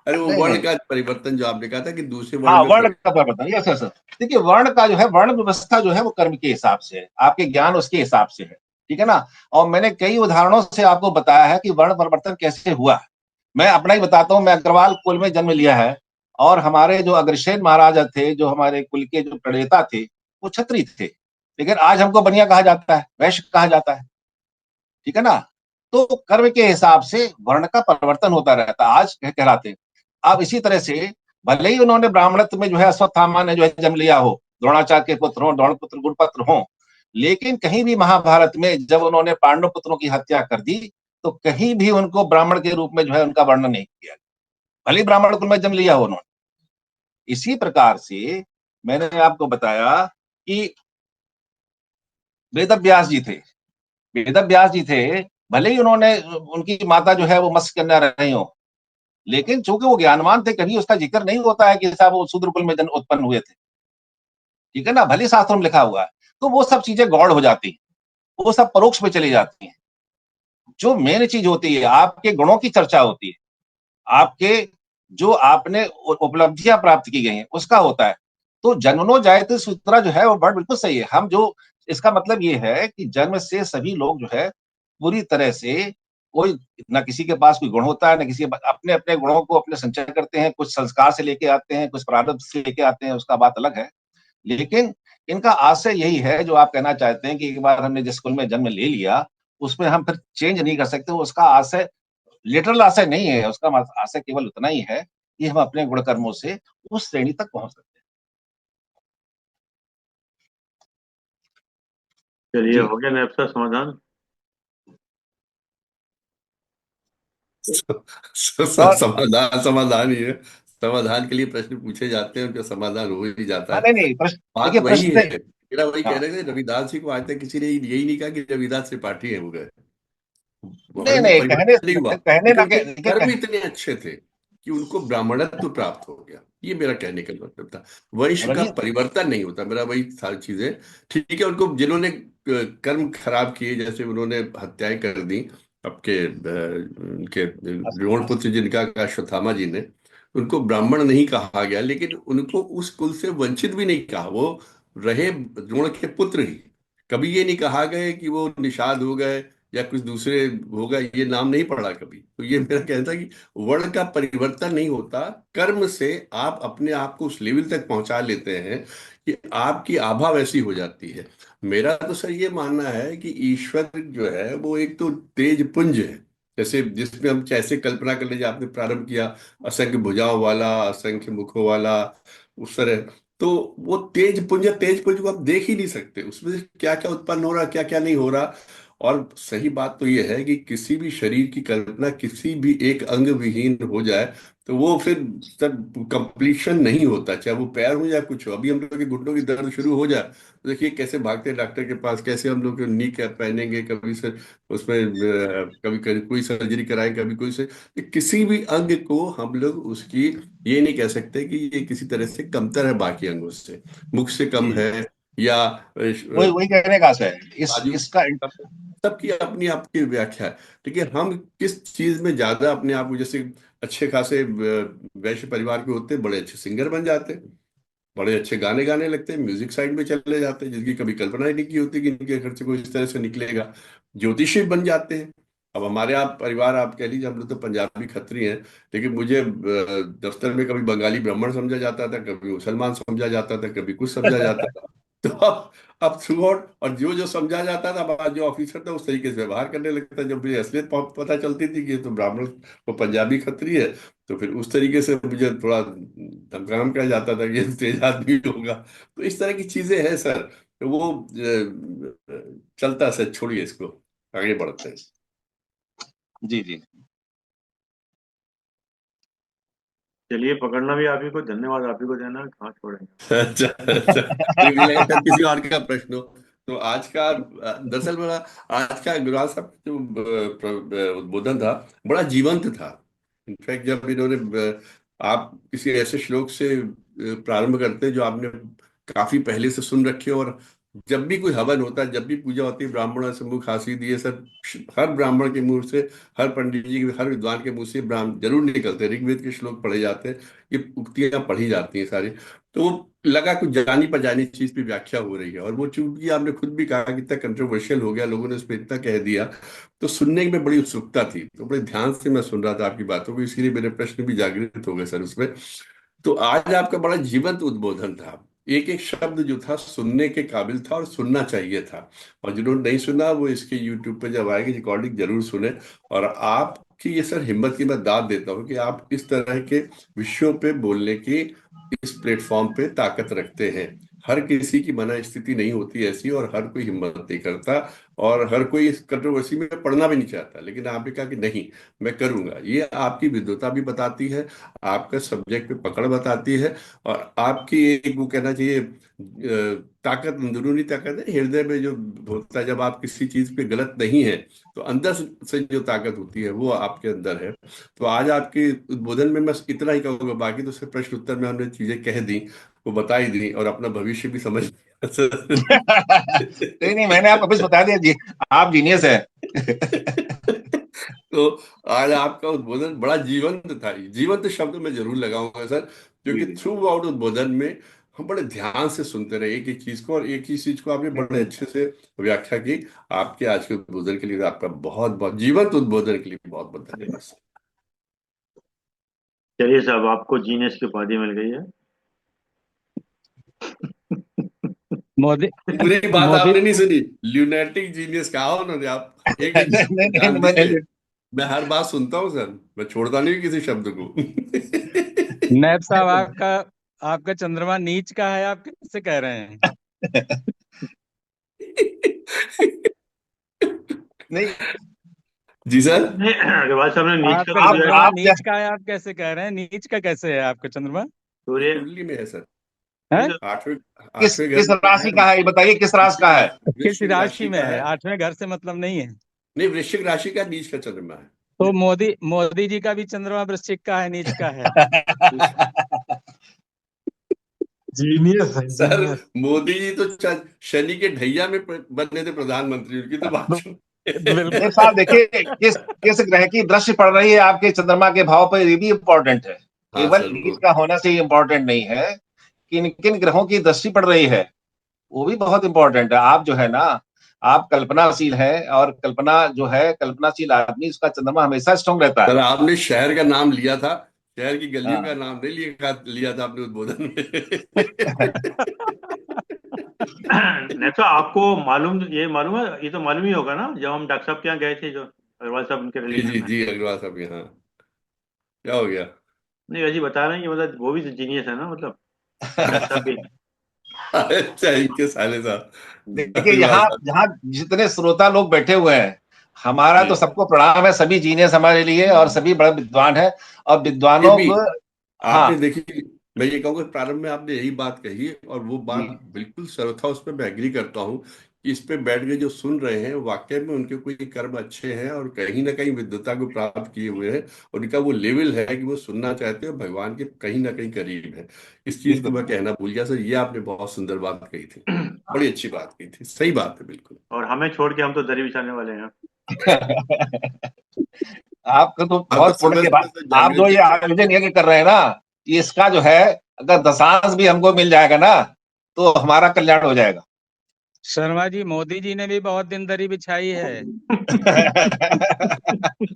अरे वो नहीं वर्ण नहीं। का परिवर्तन जो आपने कहा था कि दूसरे वर्ण हाँ, में वर्ण का परिवर्तन, यस यस। देखिए, वर्ण का जो है, वर्ण व्यवस्था जो है वो कर्म के हिसाब से है, आपके ज्ञान उसके हिसाब से है, ठीक है ना। और मैंने कई उदाहरणों से आपको बताया है कि वर्ण परिवर्तन कैसे हुआ। मैं अपना ही बताता हूँ, मैं अग्रवाल कुल में जन्म लिया है, और हमारे जो अग्रसेन महाराजा थे, जो हमारे कुल के जो प्रणेता थे, वो क्षत्रिय थे, लेकिन आज हमको बनिया कहा जाता है, वैश्य कहा जाता है, ठीक है ना। तो कर्म के हिसाब से वर्ण का परिवर्तन होता रहता है, आज कहलाते हैं। अब इसी तरह से भले ही उन्होंने ब्राह्मणत्व में जो है अश्वत्थामा ने जो है जन्म लिया हो, द्रोणाचार्य के पुत्र हो, द्रोण पुत्र गुरुपुत्र हो, लेकिन कहीं भी महाभारत में जब उन्होंने पांडव पुत्रों की हत्या कर दी, तो कहीं भी उनको ब्राह्मण के रूप में जो है उनका वर्णन नहीं किया, भले ही ब्राह्मण कुल में जन्म लिया हो उन्होंने। इसी प्रकार से मैंने आपको बताया कि वेद व्यास जी थे, वेद व्यास जी थे, भले ही उन्होंने, उनकी माता जो है वो मत्स्य कन्या रही हो, लेकिन चूंकि वो ज्ञानवान थे, कभी उसका जिक्र नहीं होता है कि साहब वो शूद्र कुल में जन्म उत्पन्न हुए थे, ठीक है ना, भले शास्त्रों में लिखा हुआ है। तो वो सब चीजें गौड़ हो जाती हैं, वो सब परोक्ष में चली जाती हैं। जो मेन चीज होती है, आपके गुणों की चर्चा होती है, आपके जो आपने उपलब्धियां प्राप्त की गई हैं उसका होता है। तो जन्मनो जायते सूत्रा जो है वो वर्ड बिल्कुल सही है। हम जो, इसका मतलब ये है कि जन्म से सभी लोग जो है पूरी तरह से, कोई ना किसी के पास कोई गुण होता है, ना किसी के अपने अपने गुणों को अपने संचय करते हैं, कुछ संस्कार से लेके आते हैं, कुछ प्रारब्ध से लेके आते हैं, उसका बात अलग है। लेकिन इनका आशय यही है जो आप कहना चाहते हैं कि एक बार हमने जिस कुल में जन्म ले लिया, उसमें हम फिर चेंज नहीं कर सकते। उसका आशय लिटरल आशय नहीं है, उसका आशय केवल उतना ही है कि हम अपने गुण कर्मों से उस श्रेणी तक पहुंच सकते हैं। चलिए, जी। हो गया नैप का समाधान। और समाधान समाधान ही है। समाधान के लिए प्रश्न पूछे जाते हैं, उनका समाधान हो ही जाता हाँ, है। नहीं नहीं, प्रश्न बात देखिए, वही प्रश्न। है, मेरा वही हाँ, कहना है कि रविदास जी को आज तक किसी ने यही नहीं कहा कि रविदास त्रिपाठी है वो गए, नहीं वर्ण में नहीं, कहने परिवर्तन नहीं हुआ, कहने लेकिन ना उनके देखिए कर्म इतने अच्छे थे कि उनको ब्राह्मणत्व प्राप्त हो गया। ये मेरा कहने का मतलब था। वंश का रवि। परिवर्तन नहीं होता, मेरा वही सारी चीजें। ठीक है, उनको जिन्होंने कर्म खराब किए, जैसे उन्होंने हत्याएं कर दी आपके उनके द्रोणपुत्र जिनका का अश्वत्थामा जी ने, उनको ब्राह्मण नहीं कहा गया, लेकिन उनको उस कुल से वंचित भी नहीं कहा, वो रहे द्रोण के पुत्र ही। कभी ये नहीं कहा गया कि वो निषाद हो गए या कुछ दूसरे होगा, ये नाम नहीं पढ़ा कभी। तो ये मेरा कहना था कि वर्ण का परिवर्तन नहीं होता, कर्म से आप अपने आप को उस लेवल तक पहुंचा लेते हैं कि आपकी आभा वैसी हो जाती है। मेरा तो सर ये मानना है कि ईश्वर जो है वो एक तो तेज पुंज है, जैसे जिसमें हम कैसे कल्पना कर लीजिए, आपने प्रारंभ किया असंख्य भुजाओं वाला, असंख्य मुखों वाला, उस तरह। तो वो तेज पुंज को आप देख ही नहीं सकते, उसमें से क्या क्या उत्पन्न हो रहा, क्या क्या नहीं हो रहा। और सही बात तो ये है कि किसी भी शरीर की कल्पना किसी भी एक अंग विहीन हो जाए तो वो फिर सब कंप्लीशन नहीं होता, चाहे वो पैर हो या कुछ हो। अभी हम लोग के घुटनों की दर्द शुरू हो जाए तो देखिए कैसे भागते हैं डॉक्टर के पास, कैसे हम लोग नी कैप पहनेंगे, कभी से उसमें कभी कभी कोई सर्जरी कराएं, कभी कोई से। किसी भी अंग को हम लोग उसकी ये नहीं कह सकते कि ये किसी तरह से कमतर है बाकी अंगों से, मुख से कम जी, है या वही वही कहने का आशय है इस बाजू, इसका। सबकी अपनी आपकी व्याख्या है। लेकिन हम किस चीज में ज्यादा अपने आप को, जैसे अच्छे खासे वैश्य परिवार के होते हैं, बड़े अच्छे सिंगर बन जाते हैं, बड़े अच्छे गाने गाने लगते हैं, म्यूजिक साइड में चले जाते हैं, जिनकी कभी कल्पना ही नहीं की होती कि इनके घर से कोई इस तरह से निकलेगा। ज्योतिषी बन जाते हैं। अब हमारे आप परिवार, आप कह लीजिए हम लोग तो पंजाबी खत्री हैं, लेकिन मुझे दफ्तर में कभी बंगाली ब्राह्मण समझा जाता था, कभी मुसलमान समझा जाता था, कभी कुछ समझा जाता था। तो अब थ्रू आउट, और जो जो समझा जाता था, अब जो ऑफिसर था उस तरीके से व्यवहार करने लगता था। जब मुझे असलियत पता चलती थी कि ये तो ब्राह्मण, वो पंजाबी खत्री है, तो फिर उस तरीके से मुझे थोड़ा धमकाम कहा जाता था कि ये तेज आदमी होगा। तो इस तरह की चीजें हैं सर, तो वो चलता सर, छोड़िए इसको, आगे बढ़ते हैं। जी जी। चलिए, पकड़ना भी आप ही को, धन्यवाद आप ही को देना, कहाँ छोड़ेंगे। अच्छा अच्छा, नहीं मुझे लगा शायद किसी और का प्रश्न हो। तो आज का दरअसल मेरा आज का गुरुवार साहब का जो उद्बोधन था बड़ा जीवंत था। इनफैक्ट जब इन्होंने आप किसी ऐसे श्लोक से प्रारंभ करते हैं जो आपने काफी पहले से सुन रखे हो, और जब भी कोई हवन होता है, जब भी पूजा होती है, ब्राह्मणों से मुख हासिल दिए सर, हर ब्राह्मण के मुंह से, हर पंडित जी के, हर विद्वान के मुंह से ब्राह्मण जरूर निकलते हैं, ऋग्वेद के श्लोक पढ़े जाते हैं, ये उक्तियां पढ़ी जाती हैं सारी। तो वो लगा कुछ जानी पहचानी चीज की व्याख्या हो रही है, और वो चूंकि आपने खुद भी कहा कि इतना कंट्रोवर्शियल हो गया, लोगों ने उस पर इतना कह दिया, तो सुनने में बड़ी उत्सुकता थी, तो बड़े ध्यान से मैं सुन रहा था आपकी बातों को, इसीलिए मेरे प्रश्न भी जागृत हो गए सर उसमें। तो आज आपका बड़ा जीवंत उद्बोधन था, एक एक शब्द जो था सुनने के काबिल था और सुनना चाहिए था। और जिन्होंने नहीं सुना वो इसके यूट्यूब पे जब आएगी रिकॉर्डिंग जरूर सुने। और आपकी ये सर हिम्मत की मैं दाद देता हूँ कि आप इस तरह के विषयों पे बोलने की इस प्लेटफॉर्म पे ताकत रखते हैं। हर किसी की मना स्थिति नहीं होती ऐसी, और हर कोई हिम्मत नहीं करता, और हर कोई इस कंट्रोवर्सी में पढ़ना भी नहीं चाहता, लेकिन आपने कहा कि नहीं, मैं करूंगा। ये आपकी विद्वता भी बताती है, आपका सब्जेक्ट पे पकड़ बताती है, और आपकी एक वो कहना चाहिए ताकत, अंदरूनी ताकत है हृदय में जो होता है, जब आप किसी चीज पे गलत नहीं है तो अंदर से जो ताकत होती है वो आपके अंदर है। तो आज आपके उद्बोधन में मैं इतना ही कहूंगा, बाकी तो सिर्फ प्रश्न उत्तर में हमने चीजें कह दी, वो बता ही दी, और अपना भविष्य भी समझ लिया। नहीं नहीं, मैंने आपको बस बता दिया जी, आप जीनियस है। तो आज आपका उद्बोधन बड़ा जीवंत था, जीवंत शब्द मैं जरूर लगाऊंगा सर, जी क्योंकि जी। थ्रू आउट उद्बोधन में हम बड़े ध्यान से सुनते रहे एक एक चीज को, और एक ही चीज को आपने बड़े अच्छे से व्याख्या की। आपके आज के उद्बोधन के लिए आपका बहुत बहुत, जीवंत उद्बोधन के लिए बहुत बहुत धन्यवाद सर। चलिए साहब, आपको जीनियस की उपाधि मिल गई है। मोदी पूरी बात मोदी आपने नहीं सुनी, ल्यूनेटिक जीनियस कहा उन्होंने, आप एक एक नहीं नहीं, ध्यान मैंने दीजिए। मैं हर बात सुनता हूँ सर, मैं छोड़ता नहीं किसी शब्द को। नैब साहब, आपका आपका चंद्रमा नीच का है, आप कैसे कह रहे हैं? नहीं, जी सर। नहीं, अग्रवाल साहब ने नीच का आपका तो आप दिया। चंद्रमा आप क्या, नीच का है, आप कैसे कह रहे हैं? नीच का कैसे है आपका चंद्रमा? वो सूर्य। कुंडली में है सर, है? आठवें किस आठवें घर किस में है। राशि का है ये बताइए, किस राशि वृश्चिक का है? राशि, किस वृश्चिक राशि राशि में का है? है। आठवें घर से मतलब नहीं है। नहीं, वृश्चिक राशि का नीच का चंद्रमा है। तो मोदी जी का भी चंद्रमा वृश्चिक का है, नीच का है। जीनियस है, सर जीनियस। मोदी जी तो शनि के ढैया में बने थे प्रधानमंत्री, उनकी तो बात बिल्कुल। देव साहब देखिए, किस किस ग्रह की दृष्टि पड़ रही है आपके चंद्रमा के भाव पर, ये भी इम्पोर्टेंट है। हाँ केवल सर बीज वो। का होना से ही इम्पोर्टेंट नहीं है, किन किन ग्रहों की दृष्टि पड़ रही है वो भी बहुत इंपॉर्टेंट है। आप जो है ना, आप कल्पनाशील है, और कल्पना जो है, कल्पनाशील आदमी, उसका चंद्रमा हमेशा स्ट्रांग रहता है। सर आपने शहर का नाम लिया था, शहर की गलियों का हाँ। नाम नहीं लिया लिया था आपने उद्बोधन में। नहीं तो आपको मालूम, ये मालूम है, ये तो मालूम ही होगा ना, जब हम डॉक्टर साहब के यहाँ गए थे, जो अग्रवाल साहब उनके जी रिलेशन जी में। जी, अग्रवाल साहब यहाँ क्या हो गया? नहीं, वैसे ही बता रहे हैं कि मतलब वो भी जीनियस है ना, मतलब डॉक्टर साहब भी। अच्छा, इनके साले साहब देखिए, अग्रवाल यहाँ साहब। यहाँ जितने श्रोता लोग बैठे हुए हैं, हमारा तो जी, सबको प्रणाम है, सभी जीनियस हमारे लिए, और सभी बड़े विद्वान है, और ये विद्वानों भी को। आपने हाँ देखी, मैं ये कहूँगा प्रारंभ में आपने यही बात कही, और वो जी। बात बिल्कुल सर्वथा उस पर मैं एग्री करता हूँ कि इस पे बैठ के जो सुन रहे हैं वाकई में उनके कोई कर्म अच्छे हैं, और कहीं ना कहीं विद्वता को प्राप्त किए हुए हैं, और उनका वो लेवल है कि वो सुनना चाहते हैं, भगवान के कहीं ना कहीं करीब है। इस चीज को बिल्कुल। मैं कहना भूल गया सर, ये आपने बहुत सुंदर बात कही थी, बड़ी अच्छी बात कही थी, सही बात है बिल्कुल। और हमें छोड़ के हम तो दरी बिछाने वाले हैं। आपका तो आप तो बहुत पुण्य समय की समय बात। से आप जो जागृत ये हैं सर। आयोजन ये कर रहे हैं ना, ये इसका जो है, अगर दशांश भी हमको मिल जाएगा ना, तो हमारा कल्याण हो जाएगा। शर्मा जी, मोदी जी ने भी बहुत दिन दरी बिछाई है।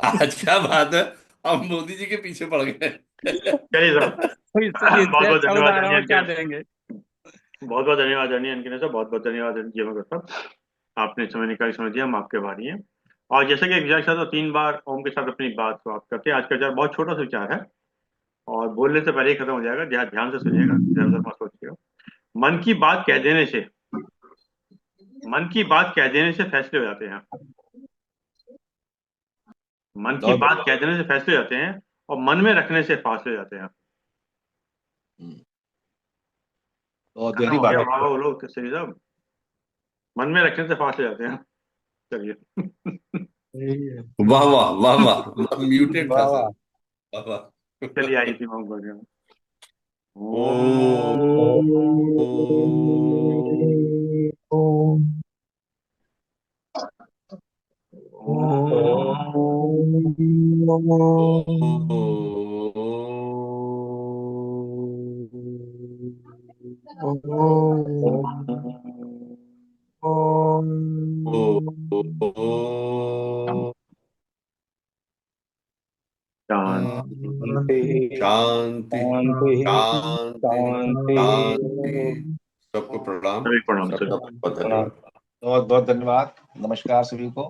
आज क्या बात है, हम मोदी जी के पीछे पड़ गए। चलिए साहब, तो इससे बहुत इससे बहुत अच्छा धन्यवाद उदाहरण और जानिए क्या के, देंगे? बहुत बहुत धन्यवाद जानिए अनकिने साहब, बहुत बहुत धन्यवाद जी मगर साहब। आपने समय निकाल समझ दिया, हम आपके आभारी हैं। और जैसे कि विचार साहब तो 3 बार ओम के साथ अपनी बात समाप्त करते हैं। आज का विचार बहुत छोटा सा विचार है, और बोलने से पहले ही खत्म हो जाएगा, ध्यान ध्यान से सुनिएगा, इधर उधर मत सोचिएगा। मन की बात कह देने से, मन की बात कह देने से फैसले हो जाते हैं। मन की बहुत बात बढ़िया। कह देने से फैसले हो जाते हैं, और मन में रखने से फासले हो जाते हैं। बहुत गहरी बात है। वाह वो लोग श्री साहब मन में रखने से फास्ट हो जाते हैं। चलिए सही है। वाह वाह वाह वाह, म्यूटेड था वाह सर। वाह। वाह वाह। चलिए आई थी मोहम्मद ओम शांति शांति शांति शांति शांति। शांति। सबको प्रणाम। सभी प्रणाम सर। सबका बहुत धन्यवाद। बहुत बहुत धन्यवाद। नमस्कार सभी को।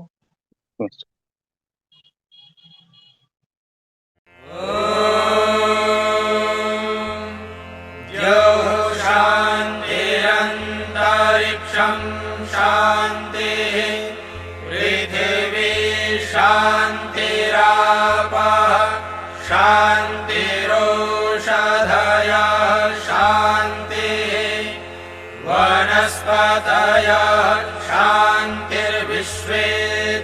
शान्तिरन्तरिक्षं शान्तिः पृथिवी शान्तिरापः शान्तिरोषधयः शान्तिः वनस्पतयः शान्तिर्विश्वे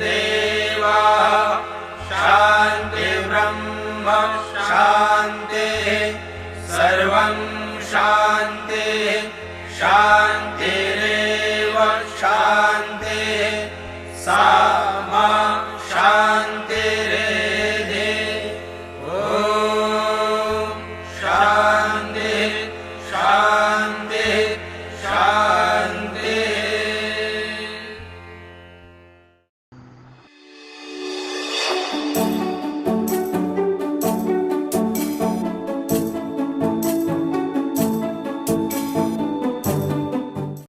देवाः शान्तिर्ब्रह्म शान्तिः सर्वं शान्तिः शान्तिरेव शान्तिः।